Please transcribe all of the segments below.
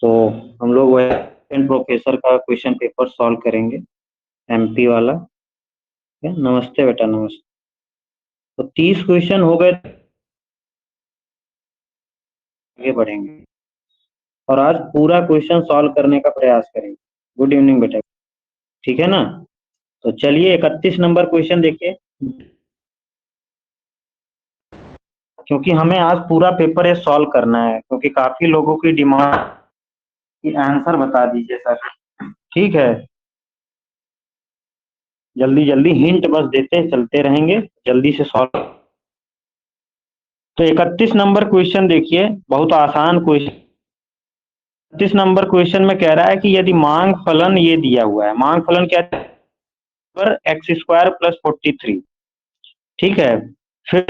तो हम लोग वह प्रोफेसर का क्वेश्चन पेपर सॉल्व करेंगे, एमपी वाला। नमस्ते बेटा, नमस्ते। तो 30 क्वेश्चन हो गए, आगे बढ़ेंगे और आज पूरा क्वेश्चन सॉल्व करने का प्रयास करेंगे। गुड इवनिंग बेटा, ठीक है ना? तो चलिए 31 नंबर क्वेश्चन देखिए, क्योंकि हमें आज पूरा पेपर ये सॉल्व करना है, क्योंकि काफी लोगों की डिमांड कि आंसर बता दीजिए सर। ठीक है, जल्दी जल्दी हिंट बस देते चलते रहेंगे, जल्दी से सॉल्व। तो 31 नंबर क्वेश्चन देखिए, बहुत आसान क्वेश्चन। 31 नंबर क्वेश्चन में कह रहा है कि यदि मांग फलन ये दिया हुआ है, मांग फलन क्या है? एक्स स्क्वायर प्लस 43, ठीक है। फिर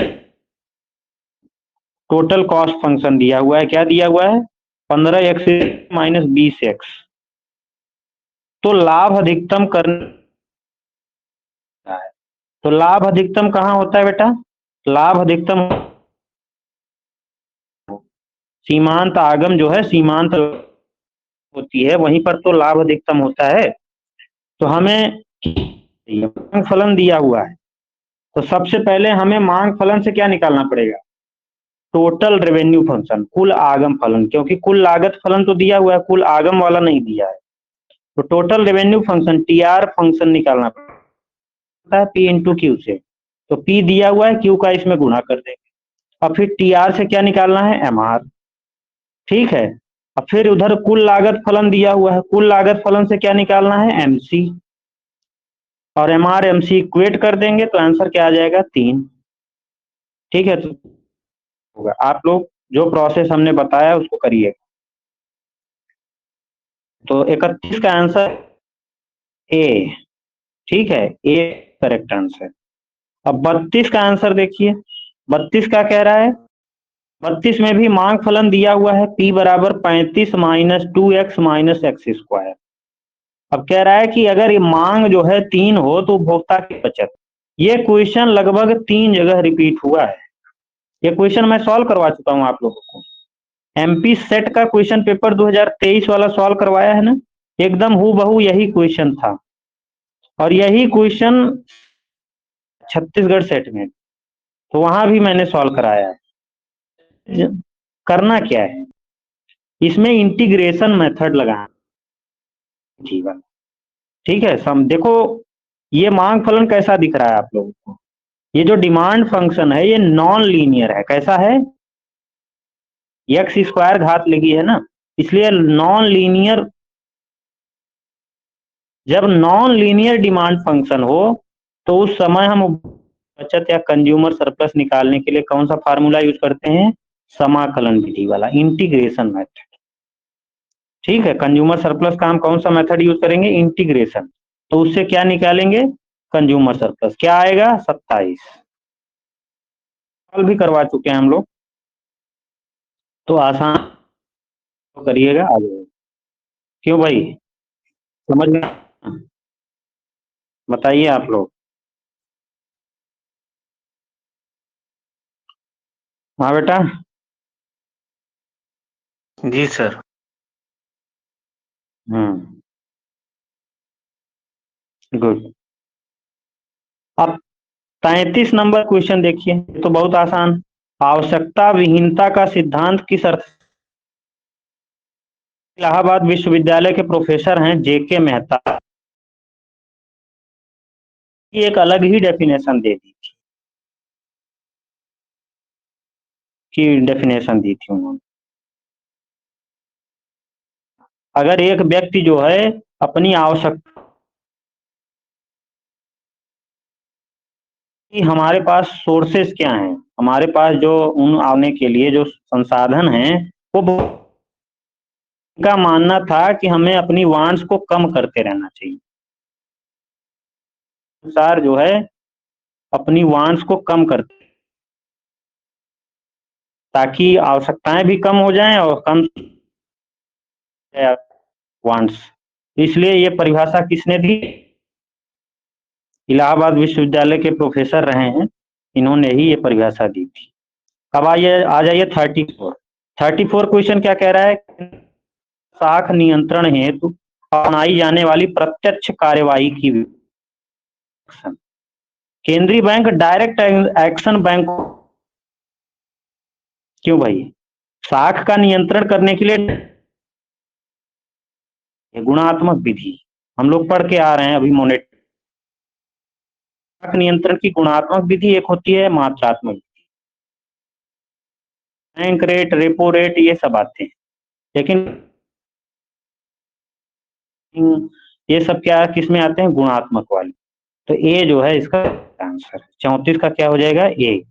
टोटल कॉस्ट फंक्शन दिया हुआ है, क्या दिया हुआ है? 15x minus 20x। तो लाभ अधिकतम करना है। तो लाभ अधिकतम कहाँ होता है बेटा? लाभ अधिकतम सीमांत आगम जो है, सीमांत होती है, वहीं पर तो लाभ अधिकतम होता है। तो हमें मांग फलन दिया हुआ है, तो सबसे पहले हमें मांग फलन से क्या निकालना पड़ेगा? टोटल रेवेन्यू फंक्शन, कुल आगम फलन, क्योंकि कुल लागत फलन तो दिया हुआ है, कुल आगम वाला नहीं दिया है। तो total revenue function TR function निकालना पड़ता है पी इंटू क्यू से। तो पी दिया हुआ है, क्यू का इसमें गुणा कर देंगे, और फिर टीआर से क्या निकालना है? एमआर। ठीक है। और फिर उधर कुल लागत फलन दिया हुआ है, कुल लागत फलन से क्या निकालना है? एमसी। और एमआर एमसी इक्वेट कर देंगे तो आंसर क्या आ जाएगा? 3। ठीक है, तो होगा। आप लोग जो प्रोसेस हमने बताया उसको करिए। तो 31 का आंसर ए, ठीक है, ए करेक्ट आंसर। अब 32 का आंसर देखिए, 32 का कह रहा है, 32 में भी मांग फलन दिया हुआ है, p बराबर 35 minus 2x minus x square. अब कह रहा है कि अगर ये मांग जो है 3 हो तो उपभोक्ता की बचत। ये क्वेश्चन लगभग 3 जगह रिपीट हुआ है। ये क्वेश्चन मैं सॉल्व करवा चुका हूं आप लोगों को। एमपी सेट का क्वेश्चन पेपर 2023 वाला सॉल्व करवाया है ना, एकदम हूबहू यही क्वेश्चन था। और यही क्वेश्चन छत्तीसगढ़ सेट में, तो वहां भी मैंने सॉल्व कराया है। करना क्या है, इसमें इंटीग्रेशन मेथड लगाना। ठीक है, सम देखो, ये मांग फलन कैसा दिख रहा है आप लोगों को? ये जो डिमांड फंक्शन है ये नॉन लीनियर है। कैसा है? एक्स स्क्वायर घात लगी है ना, इसलिए नॉन लीनियर। जब नॉन लीनियर डिमांड फंक्शन हो तो उस समय हम बचत या कंज्यूमर सरप्लस निकालने के लिए कौन सा फार्मूला यूज करते हैं? समाकलन विधि वाला, इंटीग्रेशन मेथड। ठीक है, कंज्यूमर सरप्लस का हम कौन सा मेथड यूज करेंगे? इंटीग्रेशन। तो उससे क्या निकालेंगे? Consumer surplus. क्या आएगा? 27। कल भी करवा चुके हैं हम लोग, तो आसान तो करिएगा, आ जाएगा। क्यों भाई, समझ में? बताइए आप लोग। हाँ बेटा। जी सर। गुड। अब 33 नंबर क्वेश्चन देखिए, तो बहुत आसान। आवश्यकता विहीनता का सिद्धांत किस अर्थ? इलाहाबाद विश्वविद्यालय के प्रोफेसर हैं जेके मेहता, की एक अलग ही डेफिनेशन दे दी थी, उन्होंने। अगर एक व्यक्ति जो है अपनी आवश्यकता, कि हमारे पास सोर्सेस क्या हैं, हमारे पास जो उन आने के लिए जो संसाधन हैं, वो का मानना था कि हमें अपनी वांट्स को कम करते रहना चाहिए। अनुसार जो है अपनी वांट्स को कम करते, ताकि आवश्यकताएं भी कम हो जाएं और कम वांट्स। इसलिए ये परिभाषा किसने दी? इलाहाबाद विश्वविद्यालय के प्रोफेसर रहे हैं, इन्होंने ही ये परिभाषा दी थी। अब आइए, आ जाइए 34। 34 क्वेश्चन क्या कह रहा है? साख नियंत्रण हेतु अपनाई जाने वाली प्रत्यक्ष कार्यवाही की केंद्रीय बैंक डायरेक्ट एक्शन बैंक। क्यों भाई? साख का नियंत्रण करने के लिए गुणात्मक विधि हम लोग पढ़ के आ रहे हैं अभी मोनेट। साख नियंत्रण की गुणात्मक विधि एक होती है मात्रात्मक विधि। बैंक रेट, रेपो रेट, ये सब आते हैं, लेकिन ये सब क्या किस में आते हैं? गुणात्मक वाली। तो ए जो है इसका आंसर। 34 का क्या हो जाएगा? ए।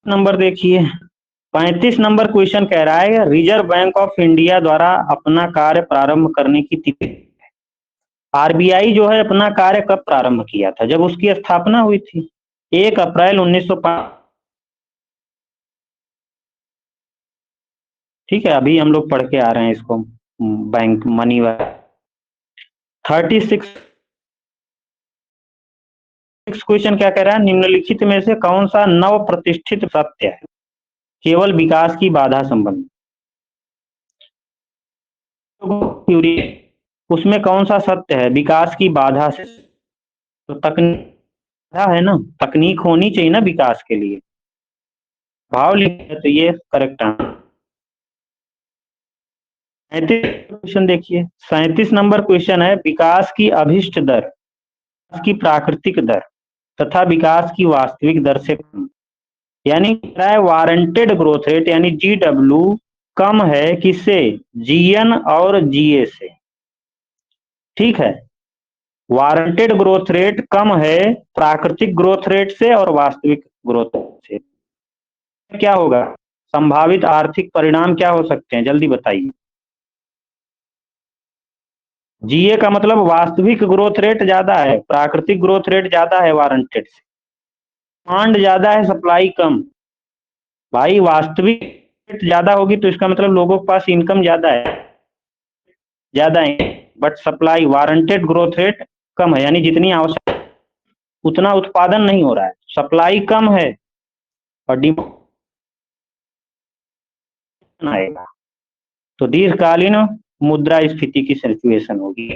नंबर देखिए, 35 नंबर क्वेश्चन कह रहा है रिजर्व बैंक ऑफ इंडिया द्वारा अपना कार्य प्रारंभ करने की तिथि। आरबीआई जो है अपना कार्य कब प्रारंभ किया था? जब उसकी स्थापना हुई थी 1 अप्रैल 1905। ठीक है, अभी हम लोग पढ़ के आ रहे हैं इसको, बैंक मनी वाला। 36 क्वेश्चन क्या कह रहा है? निम्नलिखित में से कौन सा नव प्रतिष्ठित सत्य है केवल विकास की बाधा संबंधी? थ्योरी, उसमें कौन सा सत्य है विकास की बाधा से? तो तकनीक है ना, तकनीक होनी चाहिए ना विकास के लिए। भाव लिखे तो ये करेक्ट आंसर। 37 क्वेश्चन देखिए, 37 नंबर क्वेश्चन है विकास की अभिष्ट दर, की प्राकृतिक दर तथा विकास की वास्तविक दर से कम, यानी वारंटेड ग्रोथ रेट यानी जीडब्ल्यू कम है किससे? जीएन और जीए से। ठीक है, वारंटेड ग्रोथ रेट कम है प्राकृतिक ग्रोथ रेट से और वास्तविक ग्रोथ रेट से। क्या होगा? संभावित आर्थिक परिणाम क्या हो सकते हैं? जल्दी बताइए। जीए का मतलब वास्तविक ग्रोथ रेट ज्यादा है, प्राकृतिक ग्रोथ रेट ज्यादा है वारंटेड से। डिमांड ज्यादा है, सप्लाई कम। भाई वास्तविक रेट ज्यादा होगी तो इसका मतलब लोगों के पास इनकम ज्यादा है, but supply warranted growth rate कम है, यानी जितनी आवश्यक उतना उत्पादन नहीं हो रहा है, सप्लाई कम है और डिमांड आएगा तो दीर्घकालीन मुद्रास्फीति की सिचुएशन होगी,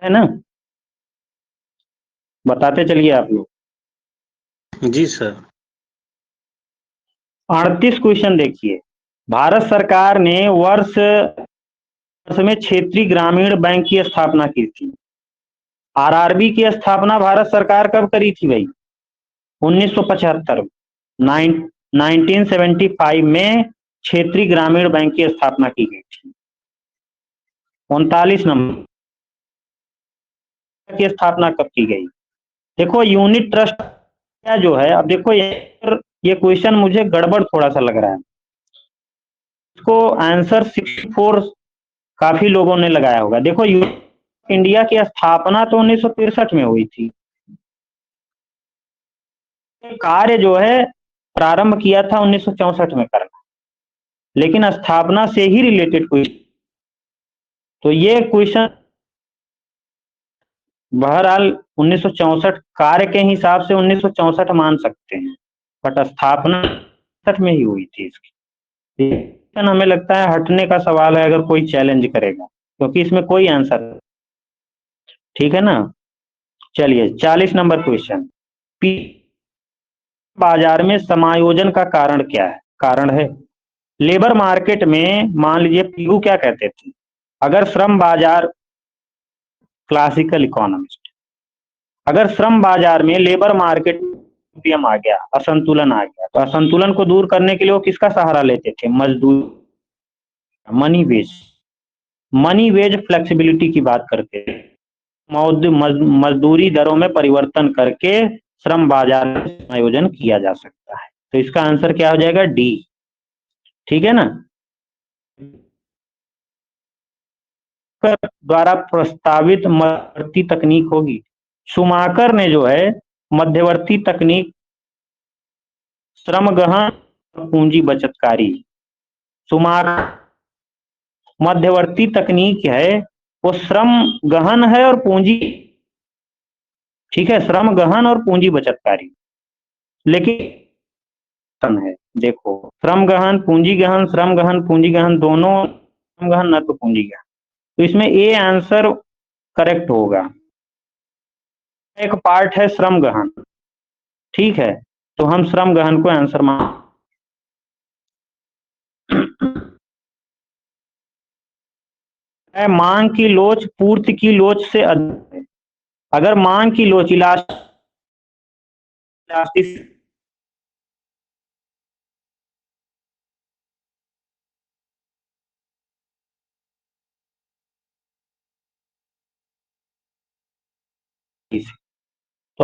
है ना? बताते चलिए आप लोग। जी सर। 38 क्वेश्चन देखिए, भारत सरकार ने वर्ष में क्षेत्रीय ग्रामीण बैंक की स्थापना की थी। आरआरबी की स्थापना भारत सरकार कब करी थी भाई? 1975 1975 में क्षेत्रीय ग्रामीण बैंक की स्थापना की गई थी। 39 नंबर की स्थापना कब की गई? देखो यूनिट ट्रस्ट क्या जो है, अब देखो ये क्वेश्चन मुझे गड़बड़ थोड़ा सा लग रहा है। इसको आंसर 64 काफी लोगों ने लगाया होगा। देखो इंडिया की स्थापना तो 1963 में हुई थी, कार्य जो है प्रारंभ किया था 1964 में करना, लेकिन स्थापना से ही रिलेटेड क्वेश्चन, तो ये क्वेश्चन बहरहाल 1964 कार्य के हिसाब से 1964 मान सकते हैं, बट स्थापना में ही हुई थी इसकी। हमें लगता है हटने का सवाल है अगर कोई चैलेंज करेगा, क्योंकि इसमें कोई आंसर। ठीक है ना? चलिए 40 नंबर क्वेश्चन, बाजार में समायोजन का कारण क्या है? कारण है लेबर मार्केट में, मान लीजिए पीयू क्या कहते थे, अगर श्रम बाजार, क्लासिकल इकोनॉमिस्ट, अगर श्रम बाजार में लेबर मार्केट आ गया, असंतुलन आ गया, तो असंतुलन को दूर करने के लिए वो किसका सहारा लेते थे? मजदूर, मनी वेज फ्लेक्सिबिलिटी की बात करते थे। मजदूरी दरों में परिवर्तन करके श्रम बाजार में समायोजन किया जा सकता है, तो इसका आंसर क्या हो जाएगा? डी। ठीक है ना? द्वारा प्रस्तावित मध्यवर्ती तकनीक होगी। शुमाकर ने जो है मध्यवर्ती तकनीक श्रम गहन पूंजी बचतकारी, शुमाकर मध्यवर्ती तकनीक है वो श्रम गहन है और पूंजी, ठीक है, श्रम गहन और पूंजी बचतकारी, लेकिन है। देखो, श्रम गहन, पूंजी गहन, श्रम गहन, पूंजी गहन, दोनों श्रम गहन न तो पूंजी गहन, तो इसमें ए आंसर करेक्ट होगा। एक पार्ट है श्रम गहन, ठीक है, तो हम श्रम गहन को आंसर मान। मांग की लोच पूर्ति की लोच से अधिक है। अगर मांग की लोच इलास्टिक तो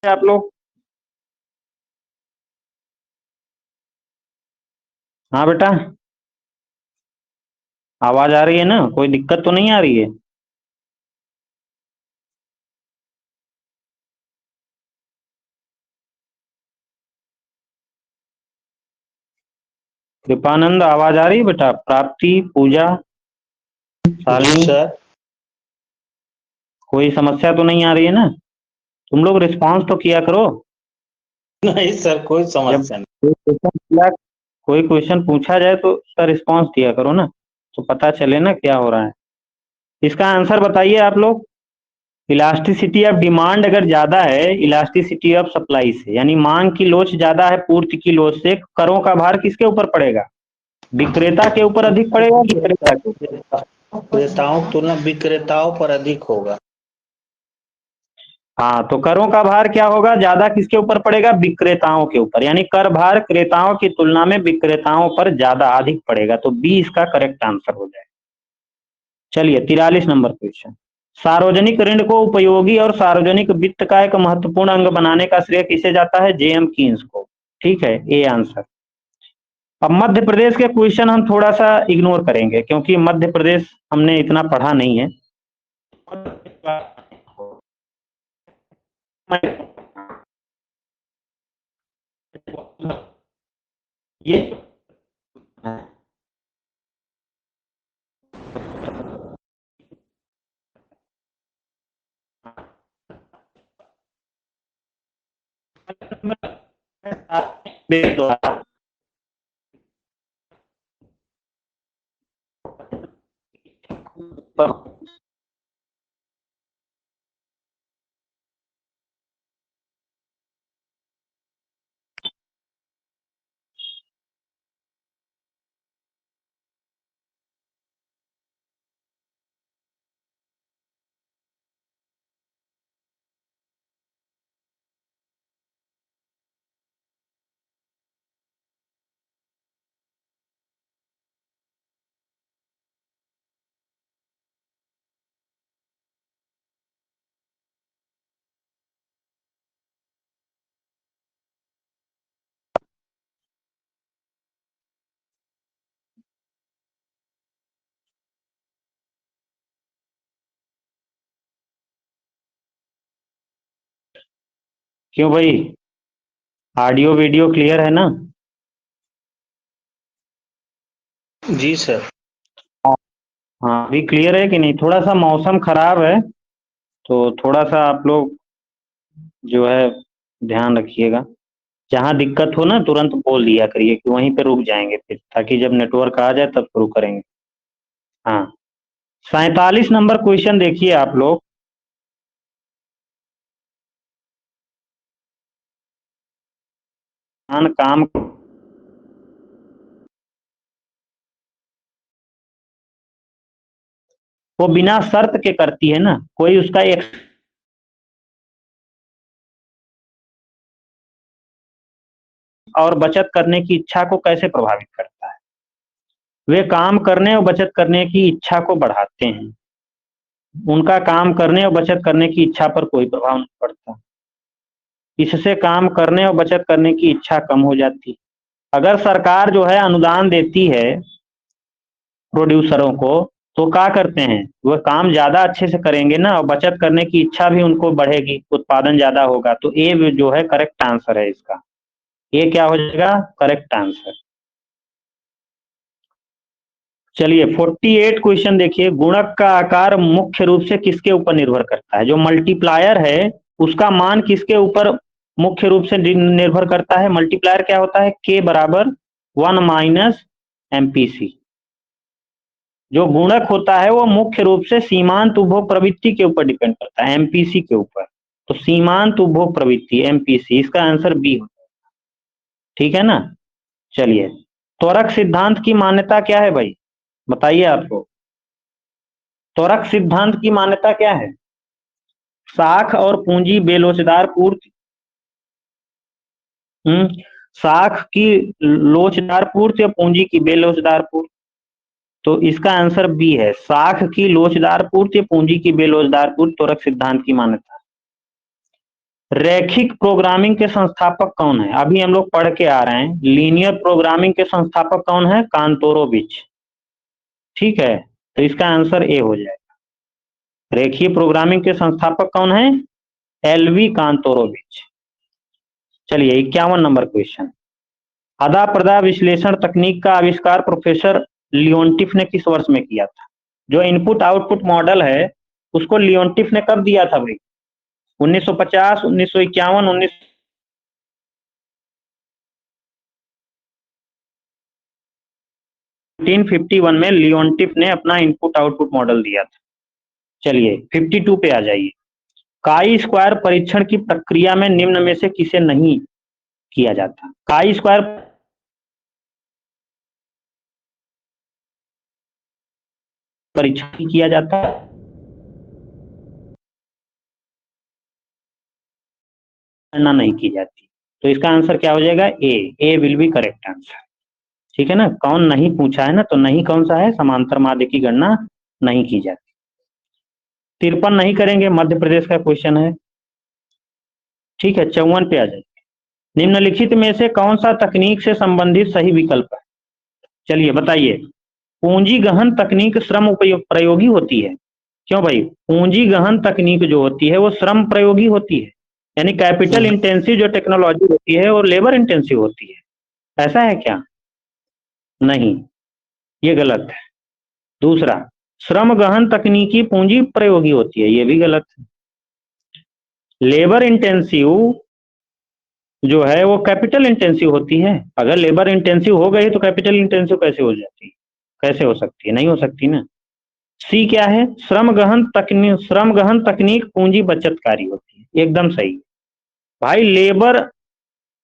आप लोग, हाँ बेटा, आवाज आ रही है ना? कोई दिक्कत तो नहीं आ रही है? कृपानंद आवाज आ रही है बेटा? प्राप्ति, पूजा, शालिनी, कोई समस्या तो नहीं आ रही है ना? तुम लोग रिस्पांस तो किया करो। नहीं सर, कोई समस्या नहीं। कोई क्वेश्चन पूछा जाए तो उसका रिस्पांस दिया करो ना, तो पता चले ना क्या हो रहा है। इसका आंसर बताइए आप लोग। इलास्टिसिटी ऑफ डिमांड अगर ज्यादा है इलास्टिसिटी ऑफ सप्लाई से, यानी मांग की लोच ज्यादा है पूर्ति की लोच से, करों का भार किसके ऊपर पड़ेगा? विक्रेता के ऊपर अधिक पड़ेगा, विक्रेता के ऊपर? क्रेताओं की तुलना विक्रेताओं पर अधिक होगा। हाँ, तो करों का भार क्या होगा? ज्यादा किसके ऊपर पड़ेगा? विक्रेताओं के ऊपर, यानी कर भार क्रेताओं की तुलना में विक्रेताओं पर ज्यादा अधिक पड़ेगा, तो बी इसका करेक्ट आंसर हो जाएगा। चलिए 43 नंबर क्वेश्चन। सार्वजनिक ऋण को उपयोगी और सार्वजनिक वित्त का एक महत्वपूर्ण अंग बनाने का श्रेय किसे जाता है? जेएम कीन्स को, ठीक है, ए आंसर। अब मध्य प्रदेश के क्वेश्चन हम थोड़ा सा इग्नोर करेंगे क्योंकि मध्य प्रदेश हमने इतना पढ़ा नहीं है। ये क्यों भाई, ऑडियो वीडियो क्लियर है ना? जी सर। हाँ, अभी क्लियर है कि नहीं? थोड़ा सा मौसम खराब है तो थोड़ा सा आप लोग जो है ध्यान रखिएगा। जहाँ दिक्कत हो ना तुरंत बोल दिया करिए कि वहीं पे रुक जाएंगे फिर, ताकि जब नेटवर्क आ जाए तब शुरू करेंगे। हाँ, 47 नंबर क्वेश्चन देखिए आप लोग। काम वो बिना शर्त के करती है ना, कोई उसका एक और बचत करने की इच्छा को कैसे प्रभावित करता है? वे काम करने और बचत करने की इच्छा को बढ़ाते हैं। उनका काम करने और बचत करने की इच्छा पर कोई प्रभाव नहीं पड़ता। इससे काम करने और बचत करने की इच्छा कम हो जाती। अगर सरकार जो है अनुदान देती है प्रोड्यूसरों को, तो क्या करते हैं? वह काम ज्यादा अच्छे से करेंगे ना, और बचत करने की इच्छा भी उनको बढ़ेगी, उत्पादन ज्यादा होगा। तो ए जो है करेक्ट आंसर है इसका। ये क्या हो जाएगा? Correct answer. चलिए 48 क्वेश्चन देखिए, गुणक का आकार मुख्य रूप से किसके ऊपर निर्भर करता है? जो मल्टीप्लायर है उसका मान किसके ऊपर मुख्य रूप से निर्भर करता है? मल्टीप्लायर क्या होता है? k बराबर 1 माइनस एमपीसी। जो गुणक होता है वो मुख्य रूप से सीमांत उपभोग प्रवृत्ति के ऊपर डिपेंड करता है, एमपीसी के ऊपर। तो सीमांत उपभोग प्रवृत्ति एमपीसी, इसका आंसर बी होता है। ठीक है ना? चलिए, त्वरक सिद्धांत की मान्यता क्या है भाई? बताइए आपको, त्वरक सिद्धांत की मान्यता क्या है? साख और पूंजी बेलोचदार पूर्ति। साख की लोचदार पूर्ति या पूंजी की बेलोचदार पूर्ति? तो इसका आंसर बी है, साख की लोचदार पूर्ति या पूंजी की बेलोचदार पूर्ति त्वरक सिद्धांत की मान्यता। रैखिक प्रोग्रामिंग के संस्थापक कौन है? अभी हम लोग पढ़ के आ रहे हैं, लीनियर प्रोग्रामिंग के संस्थापक कौन है? कांतोरोविच। ठीक है, तो इसका आंसर ए हो जाएगा। रेखीय प्रोग्रामिंग के संस्थापक कौन है? एलवी कांतोरोविच। चलिए 51 नंबर क्वेश्चन, अदा प्रदा विश्लेषण तकनीक का आविष्कार प्रोफेसर लियोनटिफ ने किस वर्ष में किया था? जो इनपुट आउटपुट मॉडल है उसको लियोनटिफ ने कब दिया था भाई? 1950, 1951, 1951 में लियोनटिफ ने अपना इनपुट आउटपुट मॉडल दिया था। चलिए 52 पे आ जाइए, काई स्क्वायर परीक्षण की प्रक्रिया में निम्न में से किसे नहीं किया जाता? काई स्क्वायर परीक्षण किया जाता है, गणना नहीं की जाती। तो इसका आंसर क्या हो जाएगा? ए विल बी करेक्ट आंसर। ठीक है ना? कौन नहीं पूछा है ना, तो नहीं कौन सा है? समांतर माध्य की गणना नहीं की जाती। 53 नहीं करेंगे, मध्य प्रदेश का क्वेश्चन है। ठीक है, 54 पे आ जाए, निम्नलिखित में से कौन सा तकनीक से संबंधित सही विकल्प है? चलिए बताइए, पूंजी गहन तकनीक श्रम उपयोग प्रयोगी होती है। क्यों भाई? पूंजी गहन तकनीक जो होती है वो श्रम प्रयोगी होती है, यानी कैपिटल इंटेंसिव जो टेक्नोलॉजी होती है वो लेबर इंटेंसिव होती है। ऐसा है क्या? नहीं, ये गलत है। दूसरा, श्रम गहन तकनीकी पूंजी प्रयोगी होती है, ये भी गलत है। लेबर इंटेंसिव जो है वो कैपिटल इंटेंसिव होती है। अगर लेबर इंटेंसिव हो गई तो कैपिटल इंटेंसिव कैसे हो जाती है? कैसे हो सकती है? नहीं हो सकती ना। सी क्या है? श्रम गहन तकनीक पूंजी बचतकारी होती है, एकदम सही। भाई लेबर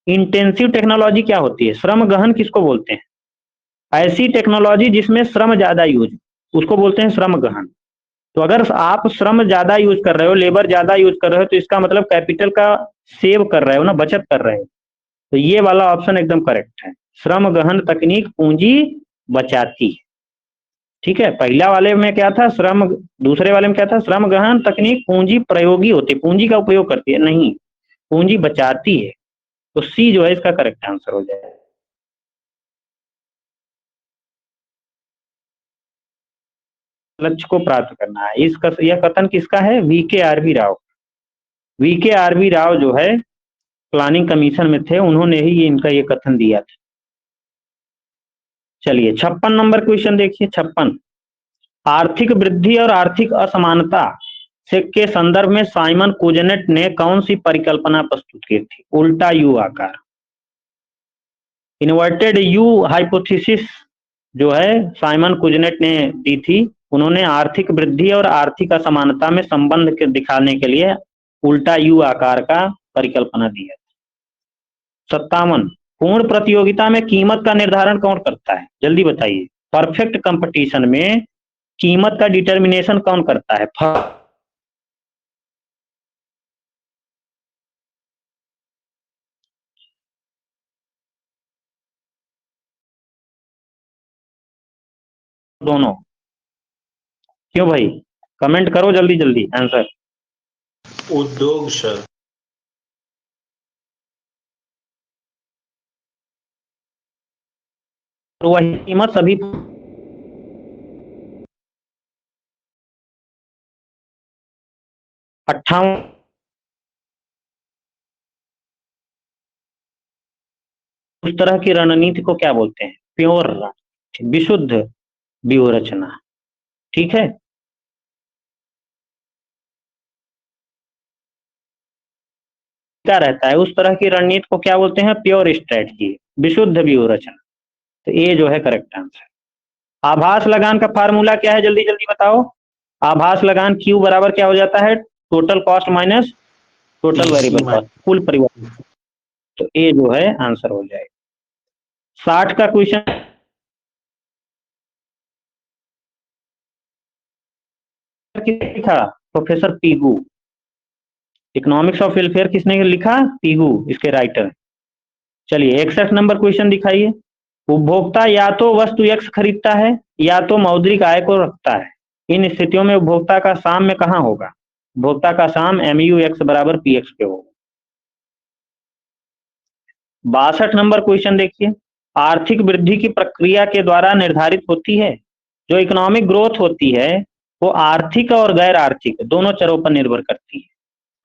इंटेंसिव टेक्नोलॉजी क्या होती है? श्रम गहन किसको बोलते हैं? ऐसी टेक्नोलॉजी जिसमें श्रम ज्यादा यूज, उसको बोलते हैं श्रम गहन। तो अगर आप श्रम ज्यादा यूज कर रहे हो, लेबर ज्यादा यूज कर रहे हो, तो इसका मतलब कैपिटल का सेव कर रहे हो ना, बचत कर रहे हो। तो ये वाला ऑप्शन एकदम करेक्ट है, श्रम गहन तकनीक पूंजी बचाती है। ठीक है, पहला वाले में क्या था? श्रम, दूसरे वाले में क्या था? श्रम गहन तकनीक पूंजी प्रयोगी होती है, पूंजी का उपयोग करती है, नहीं पूंजी बचाती है। तो सी जो है इसका करेक्ट आंसर हो जाएगा। लक्ष्य को प्राप्त करना है, इसका यह कथन किसका है? VKRB राव। VKRB राव जो है प्लानिंग कमीशन में थे, उन्होंने ही इनका ये कथन दिया था। चलिए 56 नंबर क्वेश्चन देखिए, 56, आर्थिक वृद्धि और आर्थिक असमानता से के संदर्भ में साइमन कुजनेट ने कौन सी परिकल्पना प्रस्तुत की थी? उल्टा यू आकार, इन्वर्टेड यू हाइपोथेसिस जो है साइमन कुजनेट ने दी थी। उन्होंने आर्थिक वृद्धि और आर्थिक असमानता में संबंध के दिखाने के लिए उल्टा यू आकार का परिकल्पना दी है। 57, पूर्ण प्रतियोगिता में कीमत का निर्धारण कौन करता है? जल्दी बताइए, परफेक्ट कंपटीशन में कीमत का डिटर्मिनेशन कौन करता है? दोनों। क्यों भाई? कमेंट करो जल्दी जल्दी आंसर। उद्योग सर। तो वही कीमत सभी 58, उस तरह की रणनीति को क्या बोलते हैं? प्योर, विशुद्ध व्यूह रचना। ठीक है, क्या रहता है उस तरह की रणनीति को क्या बोलते हैं? प्योर स्ट्रेटजी, विशुद्ध व्यूह रचना। तो ये जो है करेक्ट आंसर। आभास लगान का फार्मूला क्या है, जल्दी जल्दी बताओ। आभास लगान Q बराबर क्या हो जाता है? Total cost minus total variable cost, कुल परिवर्तन। तो ये जो है आंसर हो जाएगा। 60 का क्वेश्चन लिखा professor Pigou. Economics of welfare किसने लिखा? पीगू, इसके राइटर। चलिए 61 नंबर क्वेश्चन दिखाइए। उपभोक्ता या तो वस्तु X खरीदता है या तो मौद्रिक आय को रखता है। इन स्थितियों में उपभोक्ता का साम में कहां होगा? उपभोक्ता का साम MUX बराबर PX पे होगा। 62 नंबर क्वेश्चन देखिए। आर्थिक वृद्धि की प्रक्रिया के द्वारा निर्धारित होती है। जो इकोनॉमिक ग्रोथ होती है वो आर्थिक और गैर आर्थिक दोनों चरों पर निर्भर करती है।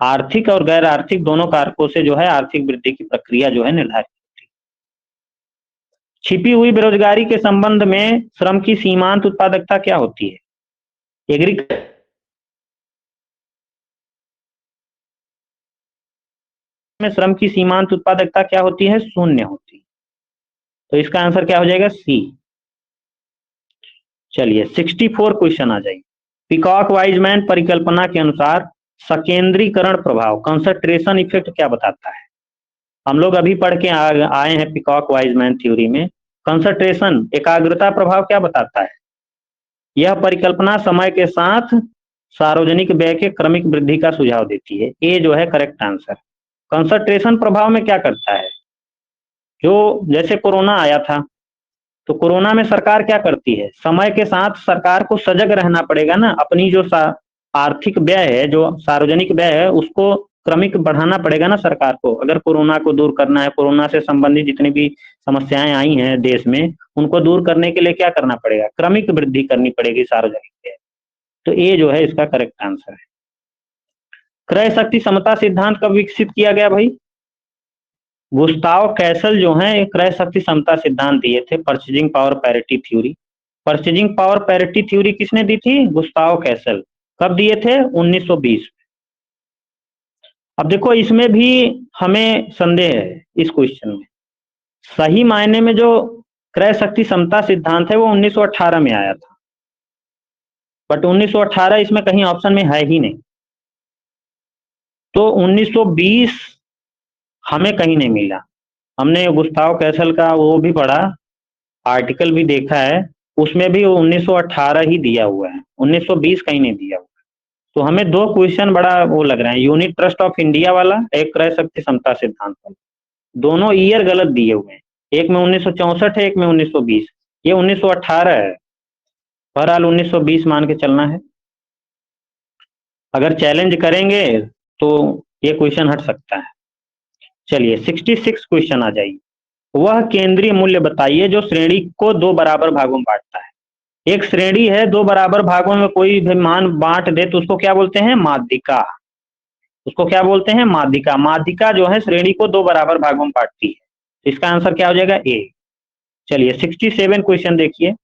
आर्थिक और गैर आर्थिक दोनों कारकों से जो है आर्थिक वृद्धि की प्रक्रिया जो है निर्धारित होती है। छिपी हुई बेरोजगारी के संबंध में श्रम की सीमांत उत्पादकता क्या होती है? एग्रीकल्चर में श्रम की सीमांत उत्पादकता क्या होती है? शून्य होती है। तो इसका आंसर क्या हो जाएगा? सी। चलिए 64 क्वेश्चन आ जाइए। पिकॉक वाइजमैन परिकल्पना के अनुसार सकेंद्रीकरण प्रभाव कंसंट्रेशन इफेक्ट क्या बताता है? हम लोग अभी पढ़ के आए हैं पिकॉक वाइजमैन थ्योरी में। कंसंट्रेशन एकाग्रता प्रभाव क्या बताता है? यह परिकल्पना समय के साथ सार्वजनिक व्यय के क्रमिक वृद्धि का सुझाव देती है। ये जो है करेक्ट आंसर। कंसंट्रेशन प्रभाव में क्या करता है? जो जैसे कोरोना आया था तो कोरोना में सरकार क्या करती है? समय के साथ सरकार को सजग रहना पड़ेगा ना, अपनी जो आर्थिक व्यय है, जो सार्वजनिक व्यय है, उसको क्रमिक बढ़ाना पड़ेगा ना सरकार को। अगर कोरोना को दूर करना है, कोरोना से संबंधित जितनी भी समस्याएं आई हैं देश में, उनको दूर करने के लिए क्या करना पड़ेगा? क्रमिक वृद्धि करनी पड़ेगी सार्वजनिक व्यय। तो ये जो है इसका करेक्ट आंसर है। क्रय शक्ति समता सिद्धांत कब विकसित किया गया भाई? गुस्ताव कैसल जो है क्रय शक्ति समता सिद्धांत दिए थे, purchasing power parity theory. Purchasing power parity theory किसने दी थी? Gustav castle. कब दिए थे? 1920। अब देखो इसमें भी हमें संदेह है इस क्वेश्चन में। सही मायने में जो क्रय शक्ति समता सिद्धांत है वो 1918 में आया था, बट 1918 इसमें कहीं ऑप्शन में है ही नहीं। तो 1920 हमें कहीं नहीं मिला। हमने गुस्ताव कैसल का वो भी पढ़ा, आर्टिकल भी देखा है, उसमें भी 1918 ही दिया हुआ है, 1920 कहीं नहीं दिया हुआ। तो हमें दो क्वेश्चन बड़ा वो लग रहा है, यूनिट ट्रस्ट ऑफ इंडिया वाला, एक क्रय शक्ति समता सिद्धांत वाला, दोनों ईयर गलत दिए हुए हैं। एक में 1964 है, एक में 1920। ये 1918 है। बहरहाल 1920 मान के चलना है। अगर चैलेंज करेंगे तो ये क्वेश्चन हट सकता है। चलिए 66 क्वेश्चन आ जाइए। वह केंद्रीय मूल्य बताइए जो श्रेणी को दो बराबर भागों में बांटता है। एक श्रेणी है, दो बराबर भागों में कोई भी मान बांट दे तो उसको क्या बोलते हैं? माध्यिका। उसको क्या बोलते हैं? माध्यिका। माध्यिका जो है श्रेणी को दो बराबर भागों में बांटती है। तो इसका आंसर क्या हो जाएगा? ए। चलिए 67 क्वेश्चन देखिए।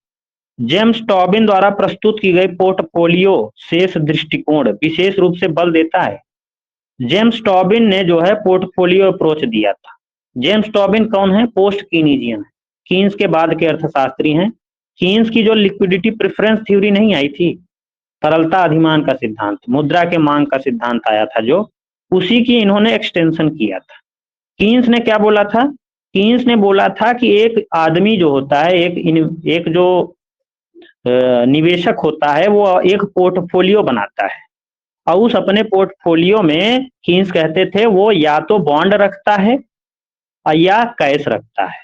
जेम्स टॉबिन द्वारा प्रस्तुत की गई पोर्टफोलियो शेष दृष्टिकोण विशेष रूप से बल देता है। जेम्स टॉबिन ने जो है पोर्टफोलियो अप्रोच दिया था। जेम्स टॉबिन कौन है? पोस्ट कीनीजियन है, कीन्स के बाद के अर्थशास्त्री हैं। कीन्स की जो लिक्विडिटी प्रेफरेंस थ्योरी नहीं आई थी, तरलता अधिमान का सिद्धांत, मुद्रा के मांग का सिद्धांत आया था जो, उसी की इन्होंने एक्सटेंशन किया था। कीन्स ने क्या बोला था? कीन्स ने बोला था कि एक आदमी जो होता है, एक जो निवेशक होता है, वो एक पोर्टफोलियो बनाता है और उस अपने पोर्टफोलियो में कीन्स कहते थे वो या तो बॉन्ड रखता है या कैश रखता है,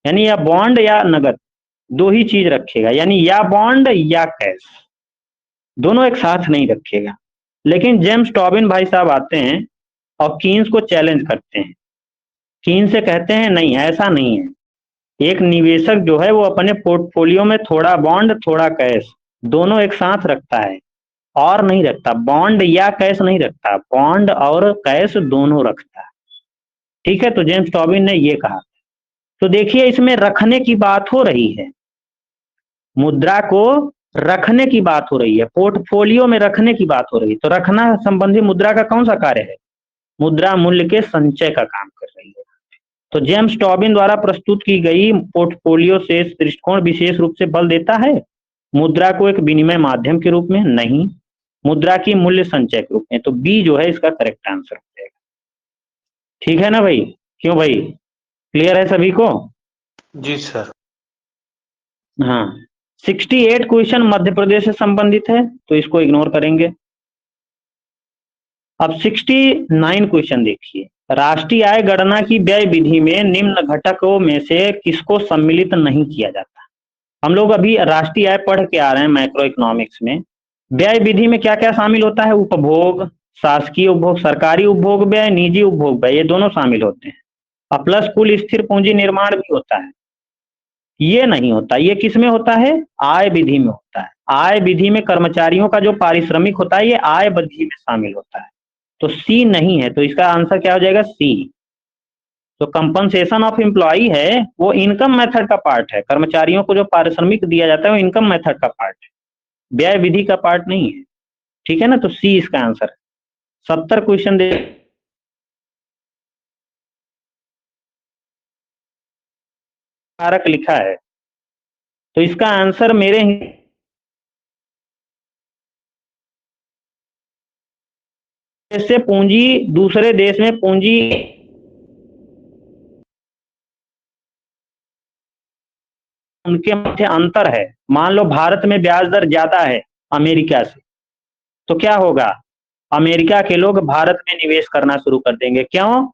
यानी या बॉन्ड या नगद, दो ही चीज रखेगा, यानी या बॉन्ड या कैश, दोनों एक साथ नहीं रखेगा। लेकिन जेम्स टॉबिन भाई साहब आते हैं और कीन्स को चैलेंज करते हैं। कीन्स से कहते हैं नहीं, ऐसा नहीं है। एक निवेशक जो है वो अपने पोर्टफोलियो में थोड़ा बॉन्ड थोड़ा कैश दोनों एक साथ रखता है, और नहीं रखता, बॉन्ड या कैश नहीं रखता, बॉन्ड और कैश दोनों रखता है। ठीक है, तो जेम्स टॉबिन ने ये कहा। तो देखिए इसमें रखने की बात हो रही है, मुद्रा को रखने की बात हो रही है, पोर्टफोलियो में रखने की बात हो रही है। तो रखना संबंधी मुद्रा का कौन सा कार्य है? मुद्रा मूल्य के संचय का काम कर रही है। तो जेम्स टॉबिन द्वारा प्रस्तुत की गई पोर्टफोलियो शेष दृष्टिकोण विशेष रूप से बल देता है मुद्रा को एक विनिमय माध्यम के रूप में, नहीं, मुद्रा की मूल्य संचय के रूप में। तो बी जो है इसका करेक्ट आंसर हो जाएगा। ठीक है ना भाई? क्यों भाई, क्लियर है सभी को? जी सर। हाँ, 68 क्वेश्चन मध्य प्रदेश से संबंधित है तो इसको इग्नोर करेंगे। अब 69 क्वेश्चन देखिए। राष्ट्रीय आय गणना की व्यय विधि में निम्न घटकों में से किसको सम्मिलित नहीं किया जाता? हम लोग अभी राष्ट्रीय आय पढ़ के आ रहे हैं मैक्रो इकोनॉमिक्स में। व्यय विधि में क्या क्या शामिल होता है? उपभोग, शासकीय उपभोग, सरकारी उपभोग व्यय, निजी उपभोग व्यय, ये दोनों शामिल होते हैं। और प्लस कुल स्थिर पूंजी निर्माण भी होता है। ये नहीं होता। ये किस में होता है? आय विधि में होता है। आय विधि में कर्मचारियों का जो पारिश्रमिक होता है ये आय विधि में शामिल होता है। तो सी नहीं है, तो इसका आंसर क्या हो जाएगा? सी। तो कंपनसेशन ऑफ एम्प्लॉई है वो इनकम मेथड का पार्ट है। कर्मचारियों को जो पारिश्रमिक दिया जाता है वो इनकम मेथड का पार्ट है, व्यय विधि का पार्ट नहीं है। ठीक है ना? तो सी इसका आंसर है। 70 क्वेश्चन दे कारक लिखा है तो इसका आंसर मेरे से पूंजी दूसरे देश में पूंजी उनके मध्य अंतर है। मान लो भारत में ब्याज दर ज्यादा है अमेरिका से, तो क्या होगा? अमेरिका के लोग भारत में निवेश करना शुरू कर देंगे। क्यों?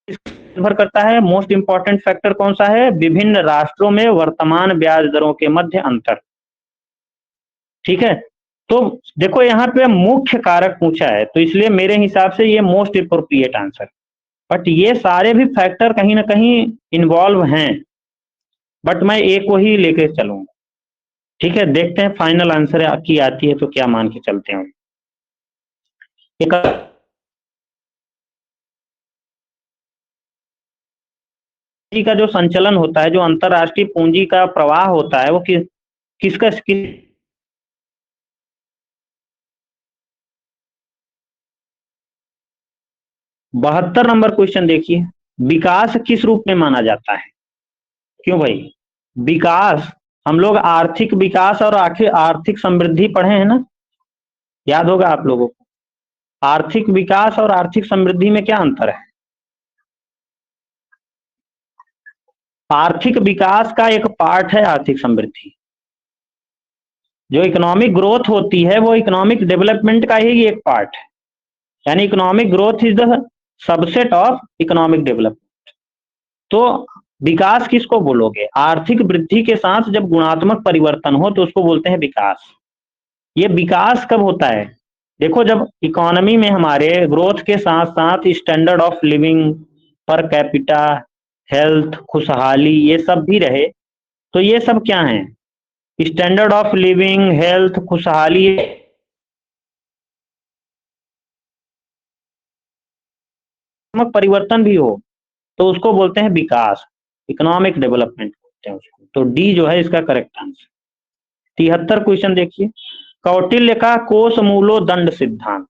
निर्भर करता है। मोस्ट इंपॉर्टेंट फैक्टर कौन सा है? विभिन्न राष्ट्रों में वर्तमान ब्याज दरों के मध्य अंतर। ठीक है, तो देखो यहाँ पे मुख्य कारक पूछा है तो इसलिए मेरे हिसाब से ये मोस्ट अप्रोप्रिएट आंसर। बट ये सारे भी फैक्टर कहीं ना कहीं इन्वॉल्व हैं, बट मैं एक को ही लेके चलूंगा। ठीक है, देखते हैं फाइनल आंसर की आती है तो क्या मान के चलते हैं। एक पूंजी का जो संचलन होता है, जो अंतरराष्ट्रीय पूंजी का प्रवाह होता है, वो किसका 72 नंबर क्वेश्चन देखिए। विकास किस रूप में माना जाता है? क्यों भाई? विकास, हम लोग आर्थिक विकास और आखिर आर्थिक समृद्धि पढ़े हैं ना, याद होगा आप लोगों को। आर्थिक विकास और आर्थिक समृद्धि में क्या अंतर है? आर्थिक विकास का एक पार्ट है आर्थिक समृद्धि। जो इकोनॉमिक ग्रोथ होती है वो इकोनॉमिक डेवलपमेंट का ही एक पार्ट है। यानी economic growth is the subset of economic development. तो विकास किसको बोलोगे? आर्थिक वृद्धि के साथ जब गुणात्मक परिवर्तन हो तो उसको बोलते हैं विकास। ये विकास कब होता है? देखो, जब इकोनॉमी में हमारे ग्रोथ के साथ साथ standard of living, per capita, health, खुशहाली, ये सब भी रहे, तो ये सब क्या है? स्टैंडर्ड ऑफ लिविंग, हेल्थ, खुशहाली, परिवर्तन भी हो तो उसको बोलते हैं विकास, इकोनॉमिक डेवलपमेंट बोलते हैं उसको। तो डी जो है इसका करेक्ट आंसर। 73 क्वेश्चन देखिए। कौटिल्य का कोष मूलो दंड सिद्धांत।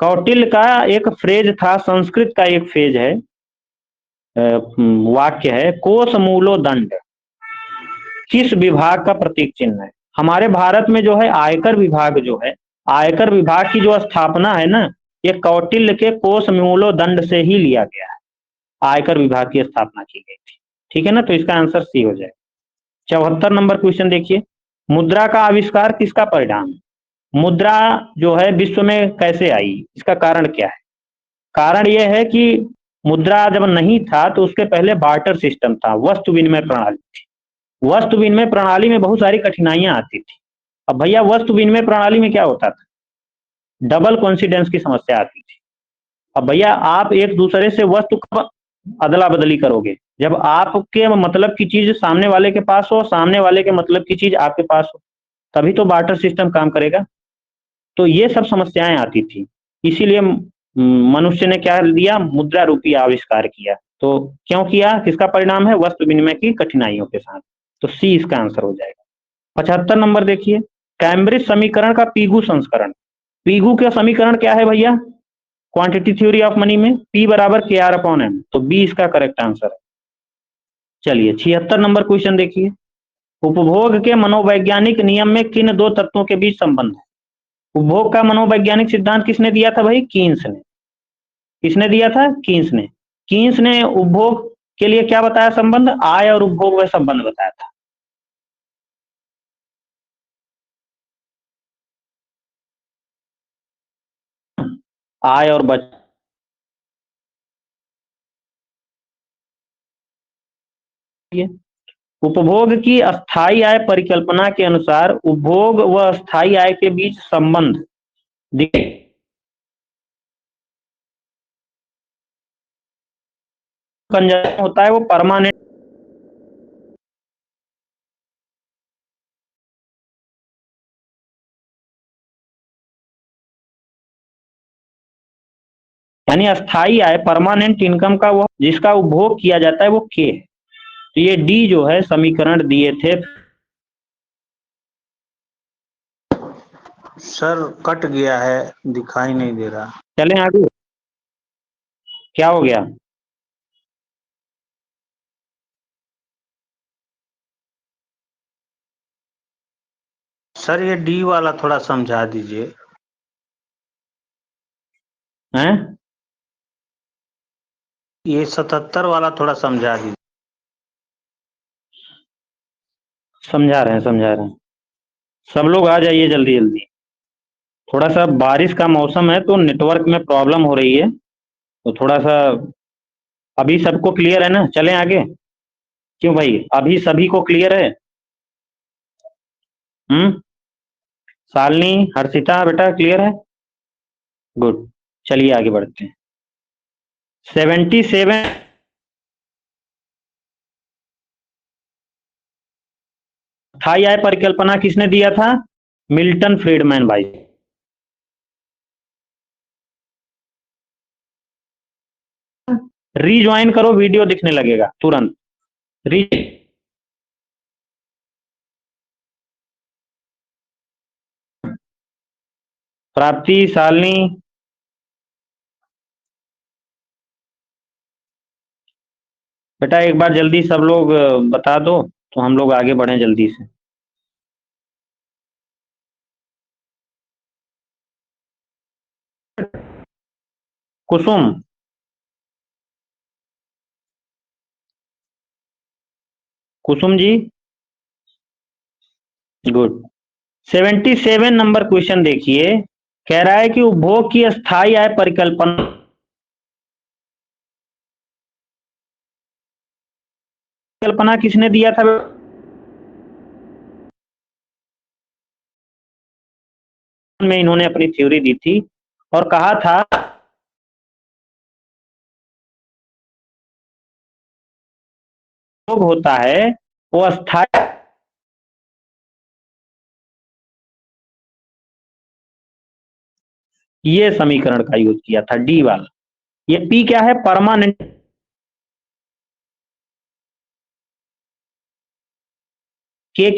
कौटिल्य का एक फ्रेज था, संस्कृत का एक फ्रेज है, वाक्य है, कोष मूलो दंड किस विभाग का प्रतीक चिन्ह है? हमारे भारत में जो है आयकर विभाग जो है, आयकर विभाग की जो स्थापना है ना, ये कौटिल्य के कोष मूलो दंड से ही लिया गया है। आयकर विभाग की स्थापना की गई थी। ठीक है ना? तो इसका आंसर सी हो जाए। 74 नंबर क्वेश्चन देखिए। मुद्रा का आविष्कार किसका परिणाम? मुद्रा जो है विश्व में कैसे आई, इसका कारण क्या है? कारण यह है कि मुद्रा जब नहीं था तो उसके पहले बार्टर सिस्टम था, वस्तु विनिमय प्रणाली थी। वस्तु विनिमय प्रणाली में बहुत सारी कठिनाइयां आती थी। अब भैया वस्तु विनिमय प्रणाली में क्या होता था? डबल कॉन्सिडेंस की समस्या आती थी। अब भैया आप एक दूसरे से वस्तु कब अदला बदली करोगे? जब आपके मतलब की चीज सामने वाले के पास हो, सामने वाले के मतलब की चीज आपके पास हो, तभी तो बार्टर सिस्टम काम करेगा। तो ये सब समस्याएं आती थी, इसीलिए मनुष्य ने क्या दिया? मुद्रा रूपी आविष्कार किया। तो क्यों किया, किसका परिणाम है, वस्तु विनिमय की कठिनाइयों के साथ। तो सी इसका आंसर हो जाएगा। 75 नंबर देखिए, कैम्ब्रिज समीकरण का पीगू संस्करण। पीगू का समीकरण क्या है भैया, क्वांटिटी थ्योरी ऑफ मनी में P बराबर KR/M, तो बी इसका करेक्ट आंसर है। चलिए 76 नंबर क्वेश्चन देखिए, उपभोग के मनोवैज्ञानिक नियम में किन दो तत्वों के बीच संबंध है। उपभोग का मनोवैज्ञानिक सिद्धांत किसने दिया था भाई, कीन्स ने। किसने दिया था, कीन्स ने। कीन्स ने उपभोग के लिए क्या बताया संबंध, आय और उपभोग वह संबंध बताया था। आय और बचत। उपभोग की अस्थायी आय परिकल्पना के अनुसार उपभोग व अस्थायी आय के बीच संबंध कंजन होता है वो परमानेंट, यानी अस्थायी आय परमानेंट इनकम का वो जिसका उपभोग किया जाता है वो के है। तो ये डी जो है समीकरण दिए थे। सर कट गया है, दिखाई नहीं दे रहा। चलें आगे, क्या हो गया, सर ये डी वाला थोड़ा समझा दीजिए। हैं, ये 77 वाला थोड़ा समझा दीजिए। समझा रहे हैं समझा रहे हैं, सब लोग आ जाइए जल्दी जल्दी। थोड़ा सा बारिश का मौसम है तो नेटवर्क में प्रॉब्लम हो रही है, तो थोड़ा सा। अभी सबको क्लियर है ना, चलें आगे। क्यों भाई, अभी सभी को क्लियर है। शालिनी, हर्षिता बेटा क्लियर है, गुड। चलिए आगे बढ़ते हैं। 77 अस्थायी आय परिकल्पना किसने दिया था, मिल्टन फ्रीडमैन भाई। रीज्वाइन करो, वीडियो दिखने लगेगा तुरंत। री प्राप्ति, शालिनी, बेटा एक बार जल्दी सब लोग बता दो तो हम लोग आगे बढ़े जल्दी से। कुसुम, Kusum ji, good. 77 number question देखिए, कह रहा है कि उपभोग की अस्थायी आय परिकल्पना किसने दिया था, में इन्होंने अपनी थ्योरी दी थी और कहा था उपभोग होता है वो अस्थायी, ये समीकरण का यूज किया था डी वाला। ये पी क्या है, परमानेंट, के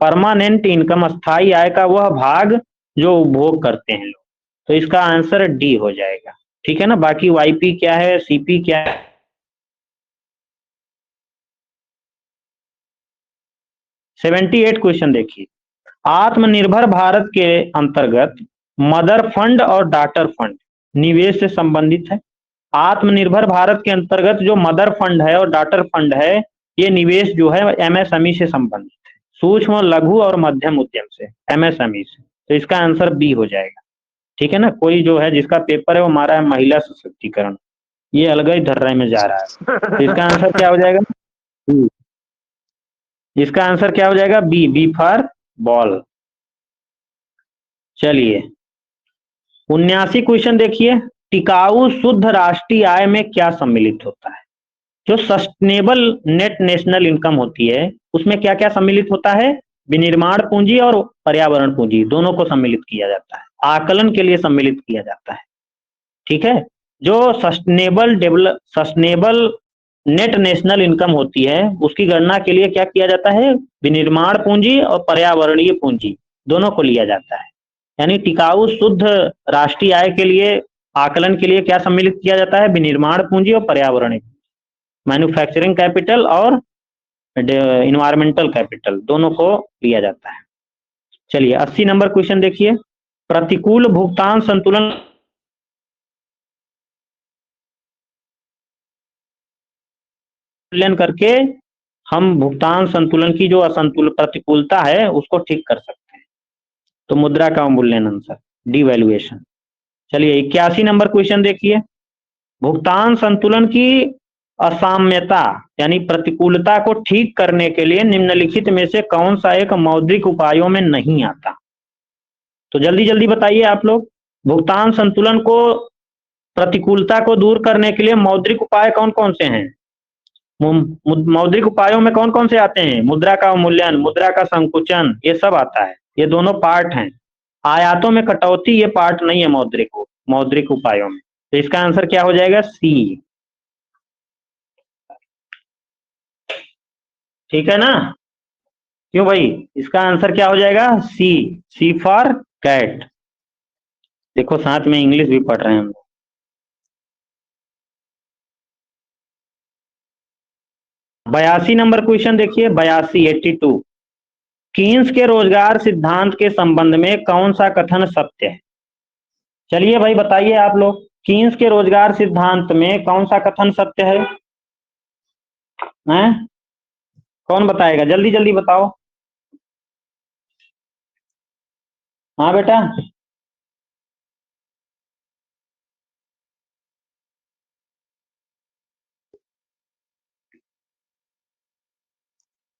परमानेंट इनकम, अस्थायी आय का वह भाग जो उपभोग करते हैं लोग। तो इसका आंसर डी हो जाएगा, ठीक है ना। बाकी वाईपी क्या है, सीपी क्या है। 78 क्वेश्चन देखिए, आत्मनिर्भर भारत के अंतर्गत मदर फंड और डॉटर फंड निवेश से संबंधित है। आत्मनिर्भर भारत के अंतर्गत जो मदर फंड है और डॉटर फंड है, ये निवेश जो है एमएसएमई से संबंधित है, सूक्ष्म लघु और मध्यम उद्यम से, एमएसएमई से। तो इसका आंसर बी हो जाएगा, ठीक है ना। कोई जो है जिसका पेपर है वो हमारा है महिला सशक्तिकरण, ये अलग ही धर्रा में जा रहा है। तो इसका आंसर क्या हो जाएगा, बी। इसका आंसर क्या हो जाएगा, बी, बी फॉर बॉल। चलिए 79 क्वेश्चन देखिए, टिकाऊ शुद्ध राष्ट्रीय आय में क्या सम्मिलित होता है। जो सस्टेनेबल नेट नेशनल इनकम होती है उसमें क्या क्या सम्मिलित होता है, विनिर्माण पूंजी और पर्यावरण पूंजी दोनों को सम्मिलित किया जाता है, आकलन के लिए सम्मिलित किया जाता है, ठीक है। जो सस्टेनेबल नेट नेशनल इनकम होती है, उसकी गणना के लिए क्या किया जाता है, विनिर्माण पूंजी और पर्यावरणीय पूंजी दोनों को लिया जाता है। यानी टिकाऊ शुद्ध राष्ट्रीय आय के लिए आकलन के लिए क्या सम्मिलित किया जाता है, विनिर्माण पूंजी और पर्यावरणीय, मैन्युफैक्चरिंग कैपिटल और इन्वायरमेंटल कैपिटल दोनों को लिया जाता है। चलिए 80 नंबर क्वेश्चन देखिए, प्रतिकूल भुगतान संतुलन करके हम भुगतान संतुलन की जो प्रतिकूलता है उसको ठीक कर सकते हैं। तो मुद्रा का अवमूल्यन आंसर, डिवैल्यूएशन। चलिए 81 नंबर क्वेश्चन देखिए, भुगतान संतुलन की असाम्यता यानी प्रतिकूलता को ठीक करने के लिए निम्नलिखित में से कौन सा एक मौद्रिक उपायों में नहीं आता। तो जल्दी जल्दी बताइए आप लोग, भुगतान संतुलन को प्रतिकूलता को दूर करने के लिए मौद्रिक उपाय कौन कौन से हैं। मौद्रिक उपायों में कौन कौन से आते हैं, मुद्रा का अवमूल्यन, मुद्रा का संकुचन, ये सब आता है, ये दोनों पार्ट हैं। आयातों में कटौती ये पार्ट नहीं है मौद्रिक उपायों में। तो इसका आंसर क्या हो जाएगा, सी। ठीक है ना, क्यों भाई, इसका आंसर क्या हो जाएगा, सी, सी फॉर कैट। देखो साथ में इंग्लिश भी पढ़ रहे हैं हम। 82 नंबर क्वेश्चन देखिए, 82 कीन्स के रोजगार सिद्धांत के संबंध में कौन सा कथन सत्य है। चलिए भाई बताइए आप लोग, कीन्स के रोजगार सिद्धांत में कौन सा कथन सत्य है, हैं? कौन बताएगा, जल्दी जल्दी बताओ। हाँ बेटा,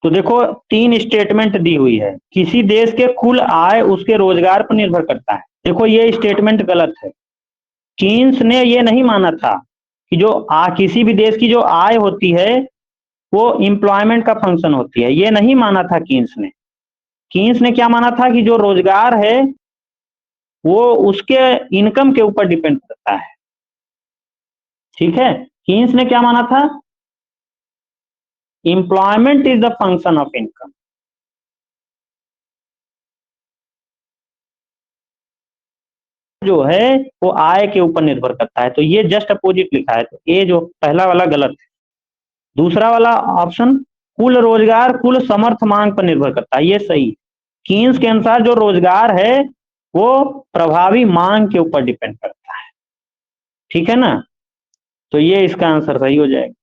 तो देखो 3 स्टेटमेंट दी हुई है, किसी देश के कुल आय उसके रोजगार पर निर्भर करता है। देखो ये स्टेटमेंट गलत है। कीन्स ने ये नहीं माना था कि जो किसी भी देश की जो आय होती है वो एम्प्लॉयमेंट का फंक्शन होती है, ये नहीं माना था कीन्स ने। कीन्स ने क्या माना था कि जो रोजगार है वो उसके इनकम के ऊपर डिपेंड करता है। ठीक है, कीन्स ने क्या माना था, employment is the function of income. जो है वो आय के ऊपर निर्भर करता है, तो ये जस्ट अपोजिट लिखा है, तो ये जो पहला वाला गलत है। दूसरा वाला ऑप्शन, कुल रोजगार कुल समर्थ मांग पर निर्भर करता है, ये सही। कीन्स के अनुसार जो रोजगार है वो प्रभावी मांग के ऊपर डिपेंड करता है। ठीक है ना, तो ये इसका आंसर सही हो जाएगा।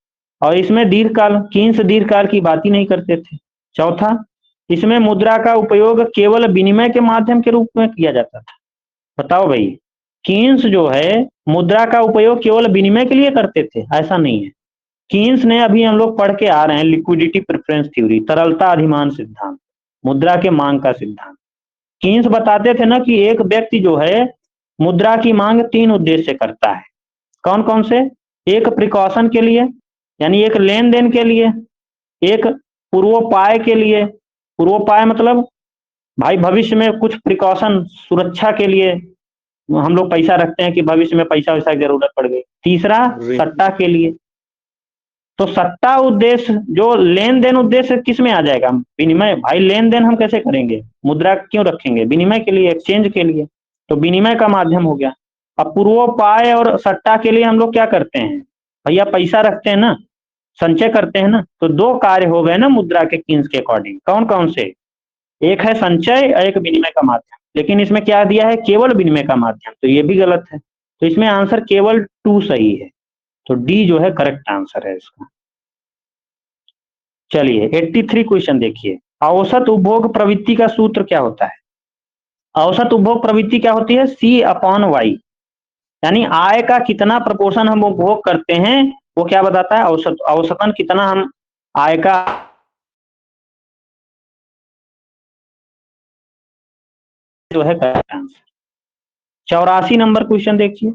और इसमें दीर्घकाल, कीन्स दीर्घकाल की बात ही नहीं करते थे। चौथा, इसमें मुद्रा का उपयोग केवल विनिमय के माध्यम के रूप में किया जाता था। बताओ भाई, कीन्स जो है मुद्रा का उपयोग केवल विनिमय के लिए करते थे, ऐसा नहीं है। कीन्स ने अभी हम लोग पढ़ के आ रहे हैं लिक्विडिटी प्रेफरेंस थ्योरी, तरलता अधिमान सिद्धांत, मुद्रा के मांग का सिद्धांत। कीन्स बताते थे ना कि एक व्यक्ति जो है मुद्रा की मांग 3 उद्देश्य से करता है। कौन कौन से, एक प्रिकॉशन के लिए यानी एक लेन देन के लिए, एक पूर्वोपाय के लिए, पूर्वोपाय मतलब भाई भविष्य में कुछ प्रिकॉशन सुरक्षा के लिए हम लोग पैसा रखते हैं कि भविष्य में पैसा वैसा की जरूरत पड़ गई। तीसरा सट्टा के लिए। तो सट्टा उद्देश्य जो लेन देन उद्देश्य किस में आ जाएगा, विनिमय। भाई लेन देन हम कैसे करेंगे, मुद्रा क्यों रखेंगे, विनिमय के लिए, एक्सचेंज के लिए, तो विनिमय का माध्यम हो गया। अब पूर्वोपाय और सट्टा के लिए हम लोग क्या करते हैं, भैया पैसा रखते हैं ना, संचय करते हैं ना, तो 2 कार्य हो गए ना मुद्रा के कीन्स के अकॉर्डिंग। कौन कौन से, एक है संचय और एक विनिमय का माध्यम। लेकिन इसमें क्या दिया है, केवल विनिमय का माध्यम, तो ये भी गलत है। तो इसमें आंसर केवल 2 सही है, तो डी जो है करेक्ट आंसर है इसका। चलिए 83 क्वेश्चन देखिए, औसत उपभोग प्रवृत्ति का सूत्र क्या होता है। औसत उपभोग प्रवृत्ति क्या होती है, C/Y, यानी आय का कितना प्रपोर्शन हम उपभोग करते हैं वो क्या बताता है, औसतन कितना हम आय का जो है करेक्ट आंसर। 84 नंबर क्वेश्चन देखिए,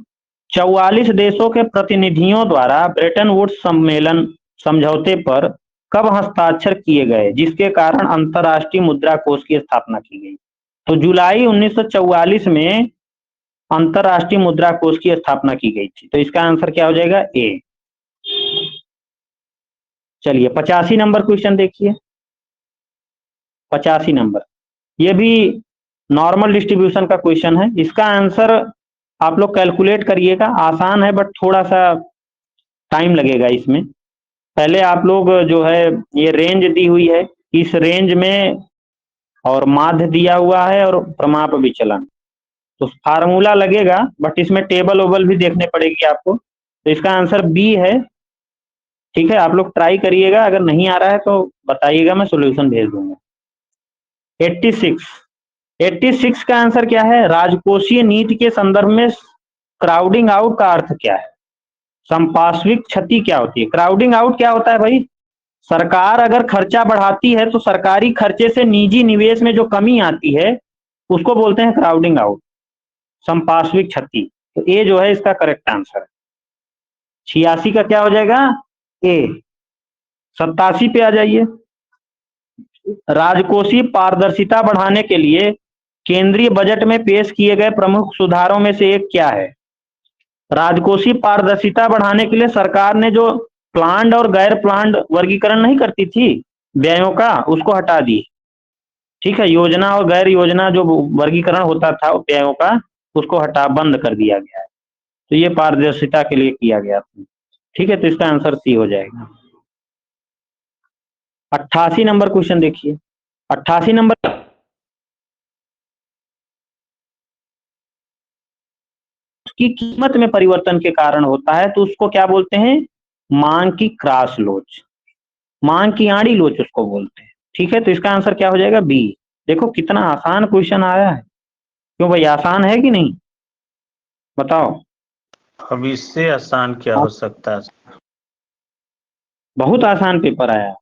44 देशों के प्रतिनिधियों द्वारा ब्रेटन वुड्स सम्मेलन समझौते पर कब हस्ताक्षर किए गए जिसके कारण अंतरराष्ट्रीय मुद्रा कोष की स्थापना की गई। तो जुलाई 1944 में अंतरराष्ट्रीय मुद्रा कोष की स्थापना की गई थी, तो इसका आंसर क्या हो जाएगा, ए। चलिए 85 नंबर क्वेश्चन देखिए। 85 नंबर, ये भी नॉर्मल डिस्ट्रीब्यूशन का क्वेश्चन है। इसका आंसर आप लोग कैलकुलेट करिएगा, आसान है बट थोड़ा सा टाइम लगेगा इसमें। पहले आप लोग जो है, ये रेंज दी हुई है, इस रेंज में और माध्य दिया हुआ है और प्रमाप विचलन, तो फार्मूला लगेगा बट इसमें टेबल ओबल भी देखने पड़ेगी आपको। तो इसका आंसर बी है। ठीक है, आप लोग ट्राई करिएगा, अगर नहीं आ रहा है तो बताइएगा, मैं सोल्यूशन भेज दूंगा। 86, 86 का आंसर क्या है? राजकोषीय नीति के संदर्भ में क्राउडिंग आउट का अर्थ क्या है? संपार्श्विक क्षति क्या होती है? क्राउडिंग आउट क्या होता है भाई? सरकार अगर खर्चा बढ़ाती है तो सरकारी खर्चे से निजी निवेश में जो कमी आती है उसको बोलते हैं क्राउडिंग आउट, संपार्श्विक क्षति। तो ए जो है इसका करेक्ट आंसर। 86 का क्या हो जाएगा? ए। 87 पे आ जाइए। राजकोषीय पारदर्शिता बढ़ाने के लिए केंद्रीय बजट में पेश किए गए प्रमुख सुधारों में से एक क्या है? राजकोषीय पारदर्शिता बढ़ाने के लिए सरकार ने जो प्लान्ड और गैर प्लान्ड वर्गीकरण नहीं करती थी व्ययों का, उसको हटा दी। ठीक है, योजना और गैर योजना जो वर्गीकरण होता था व्ययों का, उसको हटा बंद कर दिया गया है। तो ये पारदर्शिता के लिए किया गया था। ठीक है, तो इसका आंसर सी हो जाएगा। 88 नंबर क्वेश्चन देखिए। 88 नंबर, उसकी कीमत में परिवर्तन के कारण होता है तो उसको क्या बोलते हैं? मांग की क्रॉस लोच, मांग की आड़ी लोच उसको बोलते हैं। ठीक है, तो इसका आंसर क्या हो जाएगा? बी। देखो कितना आसान क्वेश्चन आया है। क्यों भाई, आसान है कि नहीं? बताओ। अब इससे आसान क्या हो सकता है? बहुत आसान पेपर आया।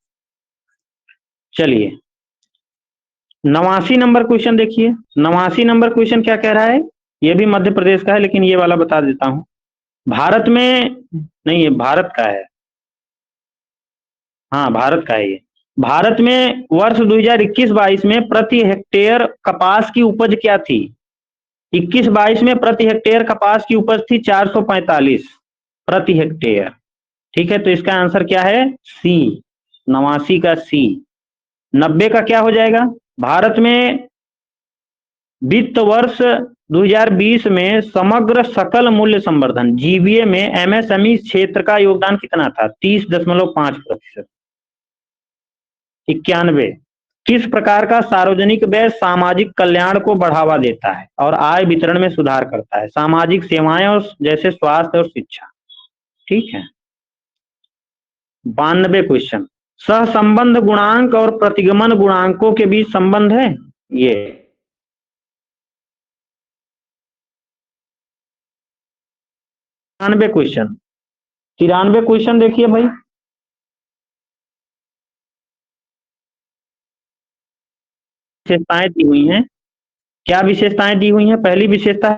चलिए 89 नंबर क्वेश्चन देखिए। 89 नंबर क्वेश्चन क्या कह रहा है? ये भी मध्य प्रदेश का है, लेकिन ये वाला बता देता हूं। भारत में नहीं, ये भारत का है। हाँ, भारत का है ये। भारत में वर्ष 2021-22 में प्रति हेक्टेयर कपास की उपज क्या थी? 21-22 में प्रति हेक्टेयर कपास की उपज थी 445 प्रति हेक्टेयर। ठीक है, तो इसका आंसर क्या है? सी। 89 का सी। 90 का क्या हो जाएगा? भारत में वित्त वर्ष 2020 में समग्र सकल मूल्य संवर्धन जीवीए में एमएसएमई क्षेत्र का योगदान कितना था? 30.5%। 91, किस प्रकार का सार्वजनिक व्यय सामाजिक कल्याण को बढ़ावा देता है और आय वितरण में सुधार करता है? सामाजिक सेवाएं और जैसे स्वास्थ्य और शिक्षा। ठीक है। 92 क्वेश्चन, सहसंबंध गुणांक और प्रतिगमन गुणांकों के बीच संबंध है ये। 93 क्वेश्चन, 93 क्वेश्चन देखिए भाई। विशेषताएं दी हुई हैं। क्या विशेषताएं दी हुई हैं? पहली विशेषता,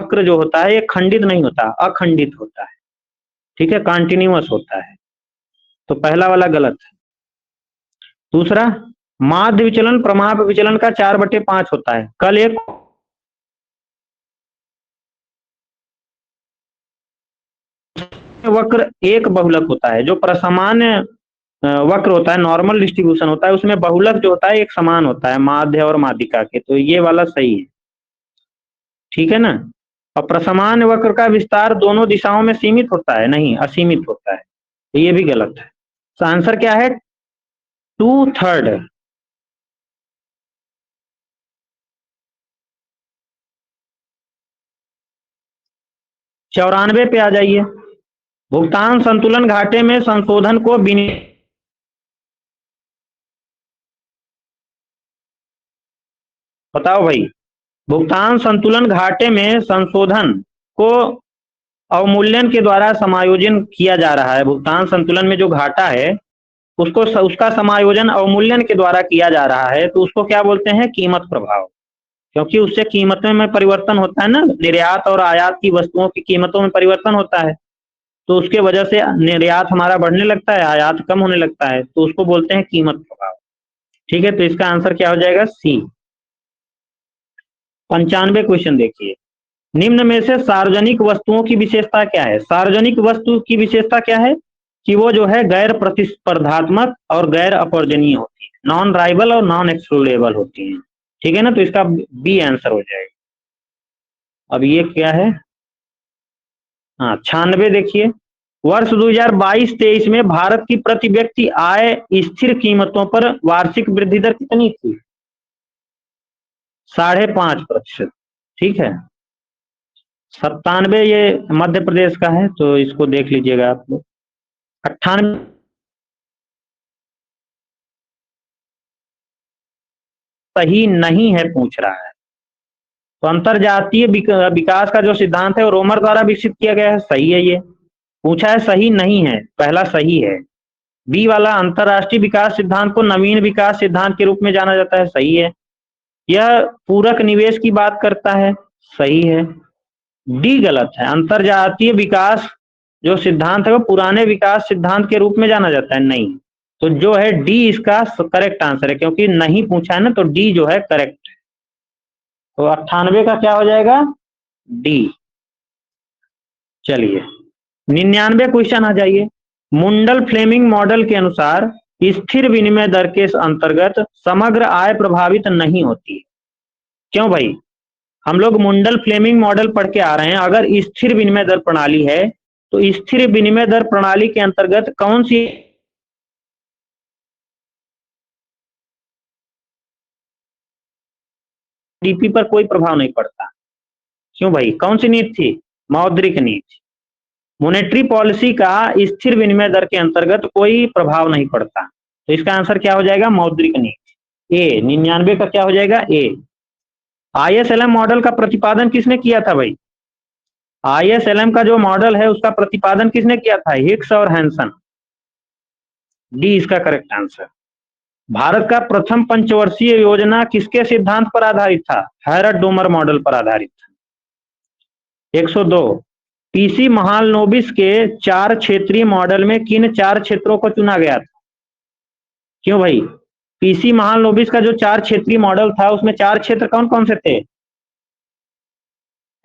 वक्र जो होता है ये खंडित नहीं होता, अखंडित होता है। ठीक है, कॉन्टिन्यूअस होता है। तो पहला वाला गलत है। दूसरा, माध्य विचलन प्रमाप विचलन का 4/5 होता है। कल एक वक्र एक बहुलक होता है, जो प्रसामान्य वक्र होता है, नॉर्मल डिस्ट्रीब्यूशन होता है, उसमें बहुलक जो होता है एक समान होता है माध्य और माध्यिका के। तो ये वाला सही है। ठीक है ना। और प्रसामान्य वक्र का विस्तार दोनों दिशाओं में सीमित होता है, नहीं असीमित होता है। तो ये भी गलत है। तो आंसर क्या है? 2/3। 94 पे आ जाइए। भुगतान संतुलन घाटे में संशोधन को बताओ भाई। भुगतान संतुलन घाटे में संशोधन को अवमूल्यन के द्वारा समायोजन किया जा रहा है। भुगतान संतुलन में जो घाटा है उसको उसका समायोजन अवमूल्यन के द्वारा किया जा रहा है, तो उसको क्या बोलते हैं? कीमत प्रभाव। क्योंकि उससे कीमतों में परिवर्तन होता है ना, निर्यात और आयात की वस्तुओं की कीमतों में परिवर्तन होता है, तो उसके वजह से निर्यात हमारा बढ़ने लगता है, आयात कम होने लगता है, तो उसको बोलते हैं कीमत प्रभाव। ठीक है, तो इसका आंसर क्या हो जाएगा? सी। 95 क्वेश्चन देखिए। निम्न में से सार्वजनिक वस्तुओं की विशेषता क्या है? सार्वजनिक वस्तु की विशेषता क्या है कि वो जो है गैर प्रतिस्पर्धात्मक और गैर अपर्जनीय होती है, नॉन राइवल और नॉन एक्सक्लूडेबल होती है। ठीक है ना, तो इसका बी आंसर हो जाएगा। अब ये क्या है? हाँ 96 देखिए, वर्ष 2022-23 में भारत की प्रति व्यक्ति आय स्थिर कीमतों पर वार्षिक वृद्धि दर कितनी थी? 5.5%। ठीक है, 97 ये मध्य प्रदेश का है, तो इसको देख लीजिएगा आप लोग। 98 सही नहीं है पूछ रहा है। तो अंतरजातीय विकास का जो सिद्धांत है वो रोमर द्वारा विकसित किया गया है, सही है। ये पूछा है सही नहीं है, पहला सही है। बी वाला अंतरराष्ट्रीय विकास सिद्धांत को नवीन विकास सिद्धांत के रूप में जाना जाता है, सही है। यह पूरक निवेश की बात करता है, सही है। डी गलत है, अंतरजातीय विकास जो सिद्धांत है वो पुराने विकास सिद्धांत के रूप में जाना जाता है, नहीं। तो जो है डी इसका करेक्ट आंसर है, क्योंकि नहीं पूछा है ना, तो डी जो है करेक्ट है। तो 98 का क्या हो जाएगा? डी। चलिए 99 क्वेश्चन आ जाइए। मुंडल फ्लेमिंग मॉडल के अनुसार स्थिर विनिमय दर के अंतर्गत समग्र आय प्रभावित नहीं होती। क्यों भाई? हम लोग मुंडल फ्लेमिंग मॉडल पढ़ के आ रहे हैं। अगर स्थिर विनिमय दर प्रणाली है तो स्थिर विनिमय दर प्रणाली के अंतर्गत कौन सी जीडीपी पर कोई प्रभाव नहीं पड़ता? क्यों भाई? कौन सी नीति थी? मौद्रिक नीति। मॉनेटरी पॉलिसी का स्थिर विनिमय दर के अंतर्गत कोई प्रभाव नहीं पड़ता, तो इसका आंसर क्या हो जाएगा? मौद्रिक नीति। ए 99 का क्या हो जाएगा? ए। आईएसएलएम मॉडल का प्रतिपादन किसने किया था भाई? आईएसएलएम का जो मॉडल है उसका प्रतिपादन किसने किया था? हिक्स और हैंसन। डी इसका करेक्ट आंसर। भारत का प्रथम पंचवर्षीय योजना किसके सिद्धांत पर आधारित था? हैरट डोमर मॉडल पर आधारित था। 102 पीसी महालनोबिस के 4 क्षेत्रीय मॉडल में किन 4 क्षेत्रों को चुना गया था? क्यों भाई? पीसी महालनोबिस का जो 4 क्षेत्रीय मॉडल था उसमें 4 क्षेत्र कौन कौन से थे?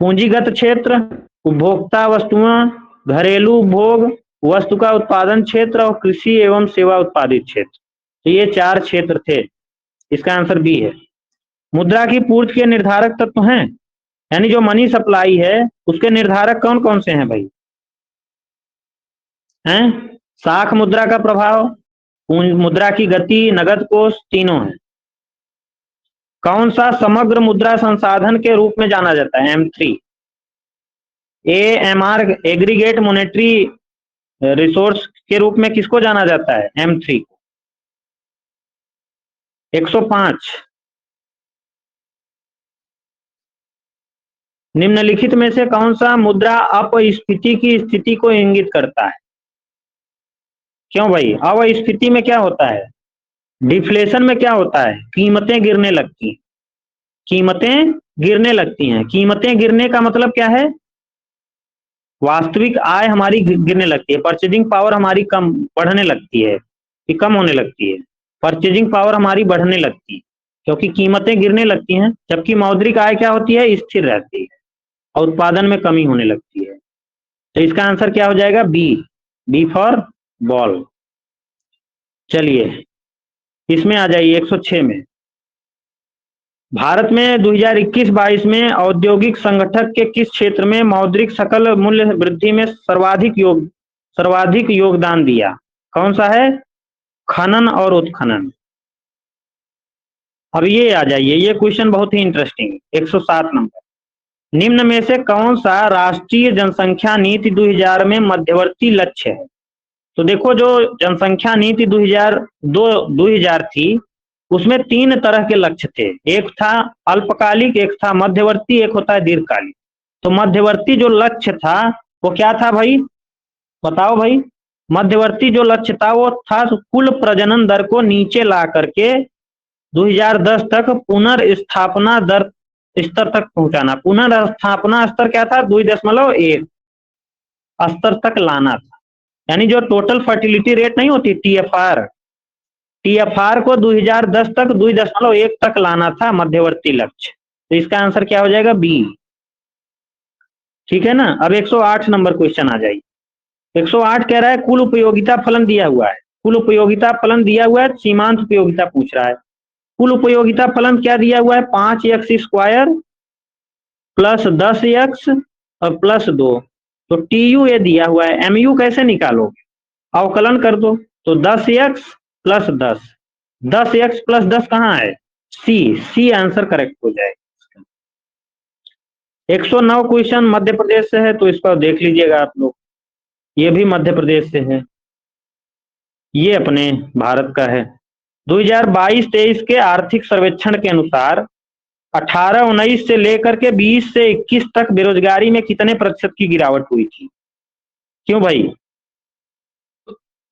पूंजीगत क्षेत्र, उपभोक्ता वस्तुओं, घरेलू उपभोग, वस्तु का उत्पादन क्षेत्र और कृषि एवं सेवा उत्पादित क्षेत्र। तो ये 4 क्षेत्र थे। इसका आंसर बी है। मुद्रा की पूर्ति के निर्धारक तत्व हैं, यानी जो मनी सप्लाई है उसके निर्धारक कौन कौन से हैं भाई? हैं? साख मुद्रा का प्रभाव, मुद्रा की गति, नगद कोष, तीनों है। कौन सा समग्र मुद्रा संसाधन के रूप में जाना जाता है? M3। AMR aggregate monetary resource के रूप में किसको जाना जाता है? M3 को। 105 निम्नलिखित में से कौन सा मुद्रा अपस्फीति की स्थिति को इंगित करता है? क्यों भाई? अपस्फीति में क्या होता है? डिफ्लेशन में क्या होता है? कीमतें गिरने लगती हैं। कीमतें गिरने लगती हैं। कीमतें गिरने का मतलब क्या है? वास्तविक आय हमारी गिरने लगती है, परचेजिंग पावर हमारी कम बढ़ने लगती है कि कम होने लगती है? परचेजिंग पावर हमारी बढ़ने लगती है, क्योंकि कीमतें गिरने लगती हैं। जबकि मौद्रिक आय क्या होती है? स्थिर रहती है और उत्पादन में कमी होने लगती है। तो इसका आंसर क्या हो जाएगा? बी। B for ball. चलिए इसमें आ जाइए 106 में। भारत में 2021-22 में औद्योगिक संगठक के किस क्षेत्र में मौद्रिक सकल मूल्य वृद्धि में सर्वाधिक योगदान दिया? कौन सा है? खनन और उत्खनन। अब ये आ जाइए, ये क्वेश्चन बहुत ही इंटरेस्टिंग। 107 नंबर। निम्न में से कौन सा राष्ट्रीय जनसंख्या नीति 2000 में मध्यवर्ती लक्ष्य है? तो देखो, जो जनसंख्या नीति 2000 थी उसमें 3 तरह के लक्ष्य थे। एक था अल्पकालिक, एक था मध्यवर्ती, एक होता है दीर्घकालिक। तो मध्यवर्ती जो लक्ष्य था वो क्या था भाई? बताओ भाई। मध्यवर्ती जो लक्ष्य था वो था कुल प्रजनन दर को नीचे ला करके 2010 तक पुनर्स्थापना दर स्तर तक पहुंचाना। पुनर्स्थापना स्तर क्या था? 2.1 स्तर तक लाना था। यानी जो टोटल फर्टिलिटी रेट नहीं होती टीएफआर को 2010 तक 2.1 तक लाना था, मध्यवर्ती लक्ष्य। तो इसका आंसर क्या हो जाएगा? बी। ठीक है ना। अब 108 नंबर क्वेश्चन आ जाइए। 108 कह रहा है कुल उपयोगिता फलन दिया हुआ है, कुल उपयोगिता फलन दिया हुआ है, सीमांत उपयोगिता पूछ रहा है। कुल उपयोगिता फलन क्या दिया हुआ है, 5x² प्लस 10x और प्लस 2। तो TU ये दिया हुआ है, MU कैसे निकालोगे, अवकलन कर दो। तो 10x प्लस 10, 10x प्लस 10 कहाँ है, सी आंसर करेक्ट हो जाए। 109 क्वेश्चन मध्य प्रदेश से है, तो इसको देख लीजिएगा आप लोग, ये भी मध्य प्रदेश से है, ये अपने भारत का है। 2022-23 के आर्थिक सर्वेक्षण के अनुसार 18-19 से लेकर के 20 से 21 तक बेरोजगारी में कितने प्रतिशत की गिरावट हुई थी। क्यों भाई,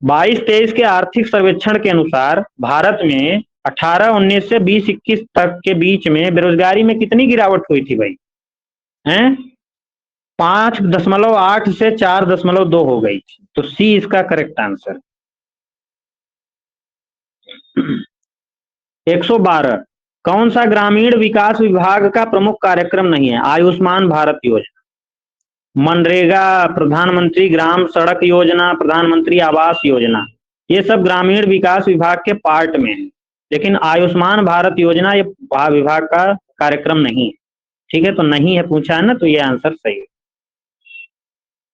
22-23 के आर्थिक सर्वेक्षण के अनुसार भारत में 18-19 से 20-21 तक के बीच में बेरोजगारी में कितनी गिरावट हुई थी भाई, हैं 5.8 से 4.2 हो गई थी। तो सी इसका करेक्ट आंसर। 112 कौन सा ग्रामीण विकास विभाग का प्रमुख कार्यक्रम नहीं है, आयुष्मान भारत योजना, मनरेगा, प्रधानमंत्री ग्राम सड़क योजना, प्रधानमंत्री आवास योजना, ये सब ग्रामीण विकास विभाग के पार्ट में है, लेकिन आयुष्मान भारत योजना ये विभाग का कार्यक्रम नहीं है। ठीक है, तो नहीं है पूछा है ना, तो ये आंसर सही है।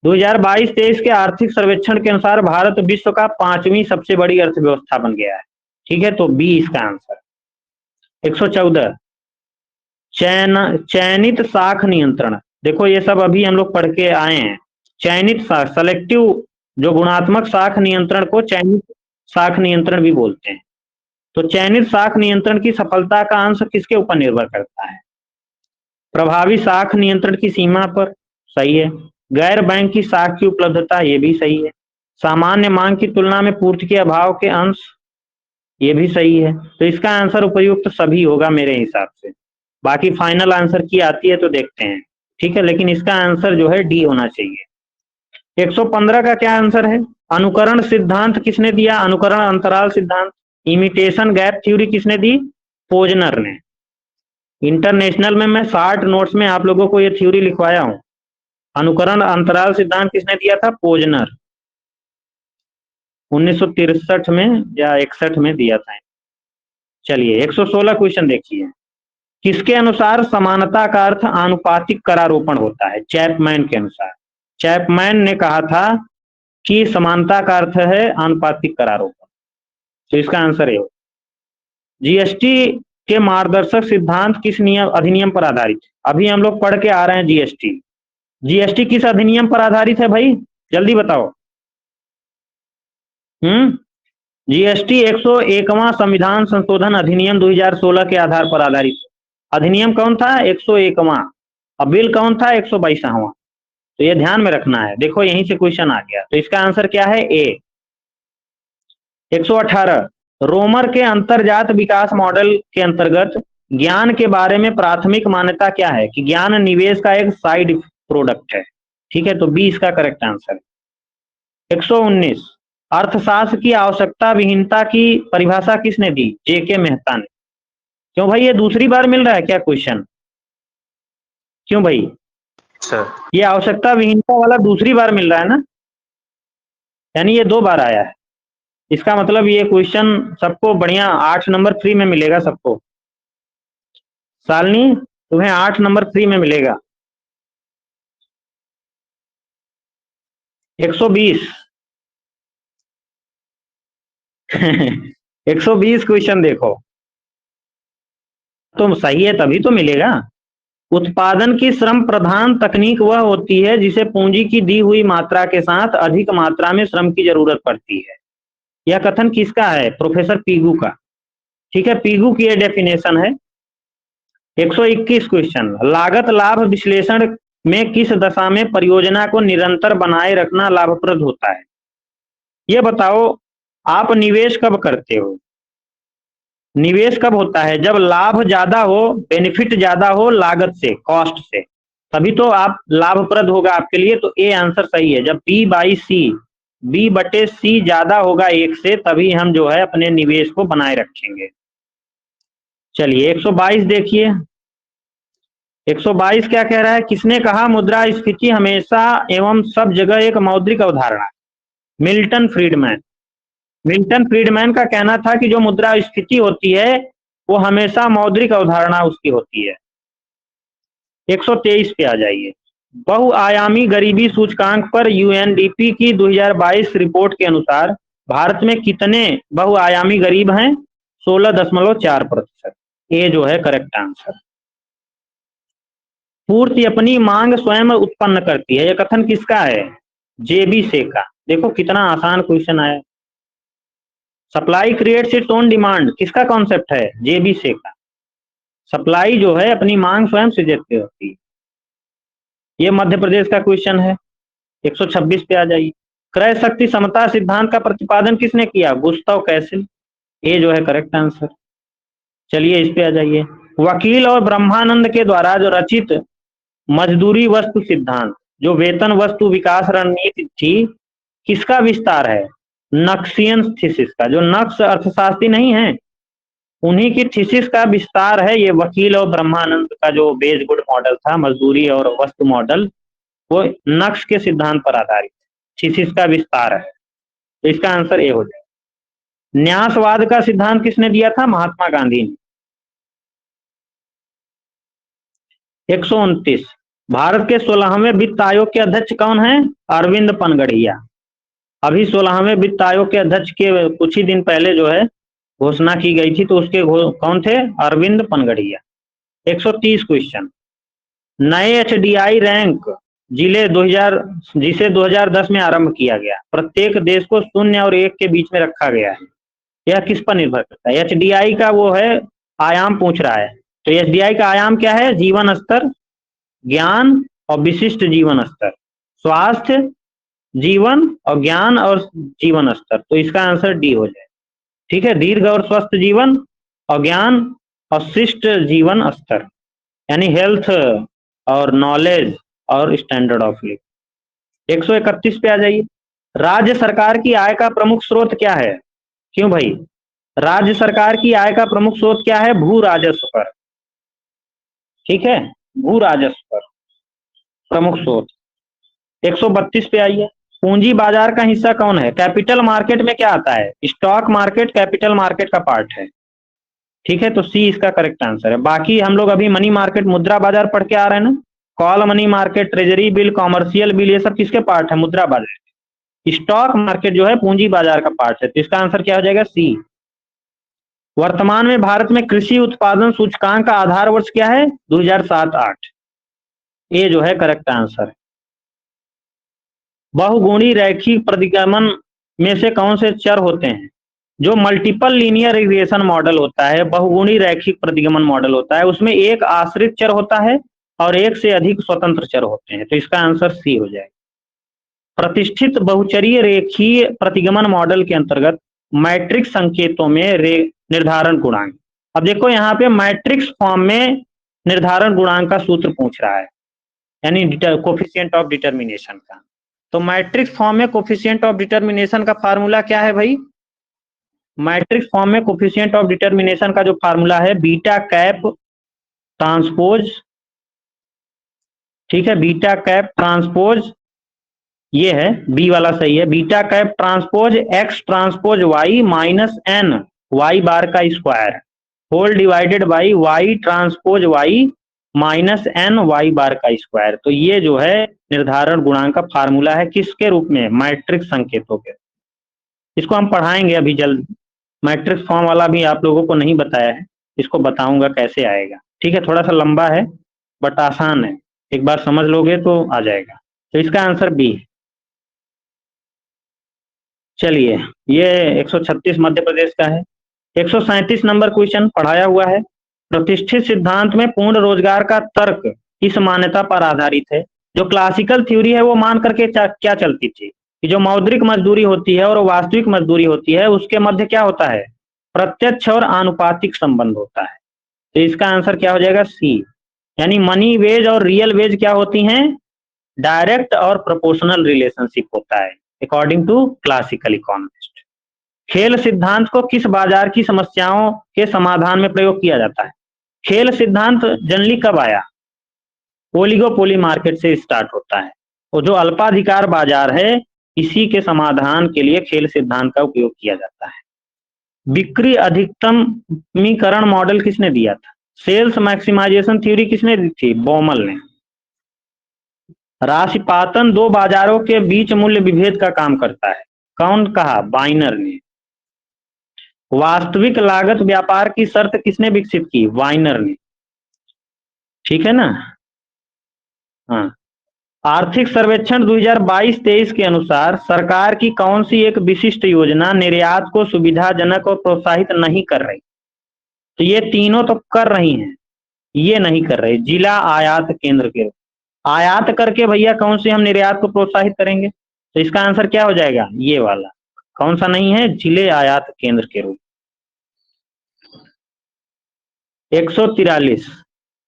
2022-23 के आर्थिक सर्वेक्षण के अनुसार भारत विश्व का 5वीं सबसे बड़ी अर्थव्यवस्था बन गया है। ठीक है, तो बी इसका आंसर। 114 चयनित शाख नियंत्रण, देखो ये सब अभी हम लोग पढ़ के आए हैं। चयनित शाख, सेलेक्टिव, जो गुणात्मक शाख नियंत्रण को चयनित शाख नियंत्रण भी बोलते हैं। तो चयनित शाख नियंत्रण की सफलता का अंश किसके ऊपर निर्भर करता है, प्रभावी शाख नियंत्रण की सीमा पर, सही है। गैर बैंक की शाख की उपलब्धता, ये भी सही है। सामान्य मांग की तुलना में पूर्ति के अभाव के अंश, ये भी सही है। तो इसका आंसर उपयुक्त सभी होगा मेरे हिसाब से। बाकी फाइनल आंसर की आती है तो देखते हैं। ठीक है, लेकिन इसका आंसर जो है डी होना चाहिए। 115 का क्या आंसर है, अनुकरण सिद्धांत किसने दिया, अनुकरण अंतराल सिद्धांत। इमिटेशन गैप थ्योरी किसने दी, पोजनर ने। इंटरनेशनल में मैं 60 नोट्स में आप लोगों को ये थ्योरी लिखवाया हूं। अनुकरण अंतराल सिद्धांत किसने दिया था, पोजनर, 1963 में या 61 में दिया था। चलिए 116 क्वेश्चन देखिए, किसके अनुसार समानता का अर्थ आनुपातिक करारोपण होता है, चैपमैन के अनुसार। चैपमैन ने कहा था कि समानता का अर्थ है आनुपातिक करारोपण, तो इसका आंसर है। जीएसटी के मार्गदर्शक सिद्धांत किस नियम अधिनियम पर आधारित है, अभी हम लोग पढ़ के आ रहे हैं जीएसटी। जीएसटी किस अधिनियम पर आधारित है भाई, जल्दी बताओ। जीएसटी 101वां संविधान संशोधन अधिनियम 2016 के आधार पर आधारित। अधिनियम कौन था, 101वां, और बिल कौन था, 122वां। तो ये ध्यान में रखना है, देखो यहीं से क्वेश्चन आ गया। तो इसका आंसर क्या है, ए। 118 रोमर के अंतरजात विकास मॉडल के अंतर्गत ज्ञान के बारे में प्राथमिक मान्यता क्या है, कि ज्ञान निवेश का एक साइड प्रोडक्ट है। ठीक है, तो बी इसका करेक्ट आंसर है। 119 अर्थशास्त्र की आवश्यकता विहीनता की परिभाषा किसने दी, जेके मेहता ने। क्यों भाई, ये दूसरी बार मिल रहा है क्या क्वेश्चन, क्यों भाई सर, ये आवश्यकता विहीनता वाला दूसरी बार मिल रहा है ना, यानी ये 2 बार आया है। इसका मतलब ये क्वेश्चन सबको बढ़िया 8 नंबर फ्री में मिलेगा सबको। सालनी तुम्हें 8 नंबर फ्री में मिलेगा। 120 120 क्वेश्चन देखो, तो सही है तभी तो मिलेगा। उत्पादन की श्रम प्रधान तकनीक वह होती है जिसे पूंजी की दी हुई मात्रा के साथ अधिक मात्रा में श्रम की जरूरत पड़ती है। यह कथन किसका है, प्रोफेसर पीगू का। ठीक है, पीगू की यह डेफिनेशन है। 121 क्वेश्चन, लागत लाभ विश्लेषण में किस दशा में परियोजना को निरंतर बनाए रखना लाभप्रद होता है। यह बताओ, आप निवेश कब करते हो, निवेश कब होता है, जब लाभ ज्यादा हो, बेनिफिट ज्यादा हो लागत से, कॉस्ट से, तभी तो आप लाभप्रद होगा आपके लिए। तो ए आंसर सही है। जब B/C ज्यादा होगा 1 से, तभी हम जो है अपने निवेश को बनाए रखेंगे। चलिए 122 देखिए, 122 क्या कह रहा है, किसने कहा मुद्रास्फीति हमेशा एवं सब जगह एक मौद्रिक अवधारणा? Milton Friedman. मिल्टन फ्रीडमैन का कहना था कि जो मुद्रास्फीति होती है वो हमेशा मौद्रिक अवधारणा उसकी होती है। 123 पे आ जाइए। बहुआयामी गरीबी सूचकांक पर यूएनडीपी की 2022 रिपोर्ट के अनुसार भारत में कितने बहुआयामी गरीब हैं? 16.4%। ये जो है करेक्ट आंसर। पूर्ति अपनी मांग स्वयं उत्पन्न करती है, यह कथन किसका है? जेबी से का। देखो कितना आसान क्वेश्चन आया। Supply creates its own demand किसका कॉन्सेप्ट है? जेबी से का। सप्लाई जो है अपनी मांग स्वयं सृजित होती है। ये मध्य प्रदेश का क्वेश्चन है। 126 पे आ जाइए। क्रय शक्ति समता सिद्धांत का प्रतिपादन किसने किया? गुस्ताव कैसिल। ये जो है करेक्ट आंसर। चलिए इस पे आ जाइए। वकील और ब्रह्मानंद के द्वारा जो रचित मजदूरी वस्तु सिद्धांत, जो वेतन वस्तु विकास रणनीति थी, किसका विस्तार है? नक्सियन थीसिस का। जो नक्स अर्थशास्त्री नहीं है, उन्हीं की थीसिस का विस्तार है ये वकील और ब्रह्मानंद का जो बेस गुड मॉडल था, मजदूरी और वस्तु मॉडल, वो नक्स के सिद्धांत पर आधारित थीसिस का विस्तार है। तो इसका आंसर ए हो जाए। न्यासवाद का सिद्धांत किसने दिया था? महात्मा गांधी ने। 129 भारत के 16वें वित्त आयोग के अध्यक्ष कौन है? अरविंद पनगड़िया। अभी 16वें वित्त आयोग के अध्यक्ष के कुछ ही दिन पहले जो है घोषणा की गई थी, तो उसके कौन थे? अरविंद पनगड़िया। 130 क्वेश्चन। नए एचडीआई रैंक जिले 2010 में आरंभ किया गया। प्रत्येक देश को 0 और 1 के बीच में रखा गया है। यह किस पर निर्भर करता है? एचडीआई का वो है आयाम पूछ रहा है। तो एचडीआई का आयाम क्या है? जीवन स्तर, ज्ञान और विशिष्ट जीवन स्तर। स्वास्थ्य, जीवन और ज्ञान और जीवन स्तर। तो इसका आंसर डी हो जाए। ठीक है, दीर्घ और स्वस्थ जीवन और ज्ञान और शिष्ट जीवन स्तर, यानी हेल्थ और नॉलेज और स्टैंडर्ड ऑफ लिविंग। 131 पे आ जाइए। राज्य सरकार की आय का प्रमुख स्रोत क्या है? क्यों भाई? राज्य सरकार की आय का प्रमुख स्रोत क्या है? भू राजस्व कर। ठीक है, भू राजस्व कर प्रमुख स्रोत। 132 पे आइए। पूंजी बाजार का हिस्सा कौन है? कैपिटल मार्केट में क्या आता है? स्टॉक मार्केट कैपिटल मार्केट का पार्ट है। ठीक है, तो सी इसका करेक्ट आंसर है। बाकी हम लोग अभी मनी मार्केट मुद्रा बाजार पढ़ के आ रहे हैं ना। Call money market, treasury bill, commercial bill, ये सब किसके पार्ट है? मुद्रा बाजार। स्टॉक मार्केट जो है पूंजी बाजार का पार्ट है। तो इसका आंसर क्या हो जाएगा? सी। वर्तमान में भारत में कृषि उत्पादन सूचकांक का आधार वर्ष क्या है? 2007-8। ये जो है करेक्ट आंसर है। बहुगुणी रैखिक प्रतिगमन में से कौन से चर होते हैं? जो मल्टीपल लीनियर रिग्रेशन मॉडल होता है, बहुगुणी रैखिक प्रतिगमन मॉडल होता है, उसमें एक आश्रित चर होता है और एक से अधिक स्वतंत्र चर होते हैं। तो इसका आंसर सी हो जाएगा। प्रतिष्ठित बहुचरीय रेखीय प्रतिगमन मॉडल के अंतर्गत मैट्रिक्स संकेतों में निर्धारण गुणांक। अब देखो यहाँ पे मैट्रिक्स फॉर्म में निर्धारण गुणांक का सूत्र पूछ रहा है, यानी कोफिशिएंट ऑफ डिटर्मिनेशन का। तो मैट्रिक्स फॉर्म में कोफिशिएंट ऑफ डिटर्मिनेशन का फार्मूला क्या है भाई? मैट्रिक्स फॉर्म में कोफिशिएंट ऑफ डिटर्मिनेशन का जो फार्मूला है, बीटा कैप ट्रांसपोज। ठीक है, बीटा कैप ट्रांसपोज, ये है बी वाला सही है। Beta cap transpose X transpose Y minus N Y bar का square whole divided by Y transpose Y minus N Y bar का स्क्वायर। तो ये जो है निर्धारण गुणांक का फार्मूला है, किसके रूप में? मैट्रिक्स संकेतों के। इसको हम पढ़ाएंगे अभी जल्द। मैट्रिक्स फॉर्म वाला भी आप लोगों को नहीं बताया है, इसको बताऊंगा कैसे आएगा। ठीक है, थोड़ा सा लंबा है बट आसान है, एक बार समझ लोगे तो आ जाएगा। तो इसका आंसर बी। चलिए, ये 136 मध्य प्रदेश का है। 137 नंबर क्वेश्चन पढ़ाया हुआ है। प्रतिष्ठित सिद्धांत में पूर्ण रोजगार का तर्क किस मान्यता पर आधारित है? जो क्लासिकल थ्योरी है वो मान करके क्या चलती थी कि जो मौद्रिक मजदूरी होती है और वास्तविक मजदूरी होती है, उसके मध्य क्या होता है? प्रत्यक्ष और आनुपातिक संबंध होता है। तो इसका आंसर क्या हो जाएगा? सी। यानी मनी वेज और रियल वेज क्या होती हैं? डायरेक्ट और प्रोपोर्शनल रिलेशनशिप होता है अकॉर्डिंग टू क्लासिकल इकोनॉमिस्ट। खेल सिद्धांत को किस बाजार की समस्याओं के समाधान में प्रयोग किया जाता है? खेल सिद्धांत जनरली कब आया? ओलिगोपोली मार्केट से स्टार्ट होता है। और जो अल्पाधिकार बाजार है, इसी के समाधान के लिए खेल सिद्धांत का उपयोग किया जाता है। बिक्री अधिकतमीकरण मॉडल किसने दिया था? सेल्स मैक्सिमाइजेशन थ्योरी किसने दी थी? बॉमल ने। राशिपातन दो बाजारों के बीच मूल्य विभेद का काम करता है, कौन कहा? बाइनर ने। वास्तविक लागत व्यापार की शर्त किसने विकसित की? वाइनर ने। ठीक है ना? हाँ। आर्थिक सर्वेक्षण 2022-23 के अनुसार सरकार की कौन सी एक विशिष्ट योजना निर्यात को सुविधाजनक और प्रोत्साहित नहीं कर रही? तो ये तीनों तो कर रही हैं, ये नहीं कर रहे। जिला आयात केंद्र के आयात करके भैया कौन से हम निर्यात को प्रोत्साहित करेंगे? तो इसका आंसर क्या हो जाएगा? ये वाला। कौन सा नहीं है? जिले आयात केंद्र के रूप। 143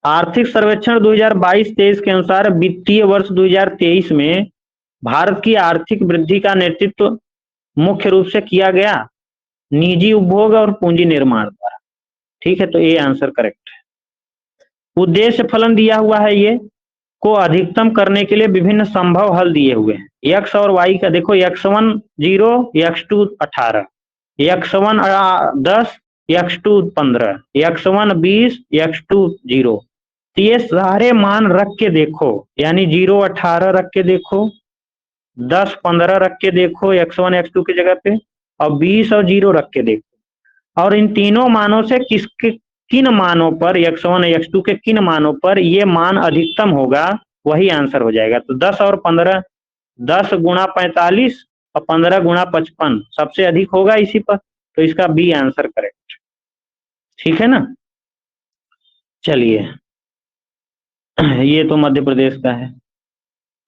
आर्थिक सर्वेक्षण 2022-23 के अनुसार वित्तीय वर्ष 2023 में भारत की आर्थिक वृद्धि का नेतृत्व मुख्य रूप से किया गया निजी उपभोग और पूंजी निर्माण द्वारा। ठीक है, तो ये आंसर करेक्ट है। उद्देश्य फलन दिया हुआ है, ये को अधिकतम करने के लिए विभिन्न संभव हल दिए हुए हैं। एक्स और वाई का देखो, x1 0, x2 18, x1 10, x2 15, x1 20, x2 0। तो ये सारे मान रख के देखो, यानी 0 18 रख के देखो, 10 15 रख के देखो x1 x2 की जगह पे, और 20 और 0 रख के देखो, और इन तीनों मानों से किन मानों पर, x1 x2 के किन मानों पर ये मान अधिकतम होगा, वही आंसर हो जाएगा। तो 10 और 15, 10 गुणा 45 और 15 गुणा 55 सबसे अधिक होगा इसी पर, तो इसका बी आंसर करेक्ट। ठीक है ना? चलिए, ये तो मध्य प्रदेश का है।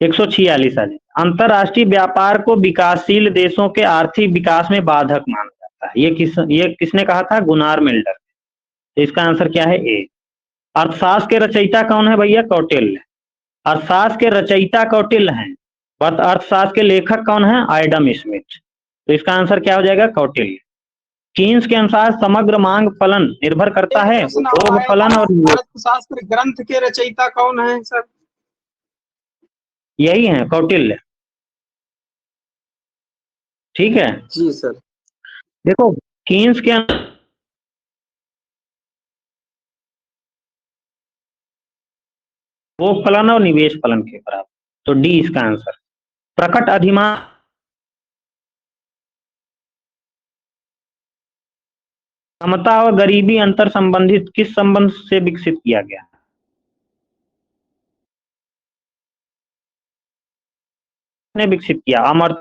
146 आज अंतरराष्ट्रीय व्यापार को विकासशील देशों के आर्थिक विकास में बाधक माना जाता है। ये किसने कहा था? गुनार मिल्डर। तो इसका आंसर क्या है? ए। अर्थशास्त्र के रचयिता कौन है भैया? कौटिल्य। अर्थशास्त्र के रचयिता कौटिल्य हैं, बट अर्थशास्त्र के लेखक कौन है? Adam Smith. तो इसका आंसर क्या हो जाएगा? कौटिल्य। कीन्स के अनुसार समग्र मांग फलन निर्भर करता है उपभोग फलन और अर्थशास्त्र ग्रंथ के रचयिता कौन है सर? यही है, कौटिल्य। ठीक है जी सर। देखो, कीन्स के उपभोग फलन और निवेश फलन के बराबर, तो डी इसका आंसर। प्रकट अधिमान समता और गरीबी अंतर संबंधित किस संबंध से विकसित किया गया? ने विकसित किया? अमर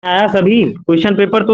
आया सभी क्वेश्चन पेपर तो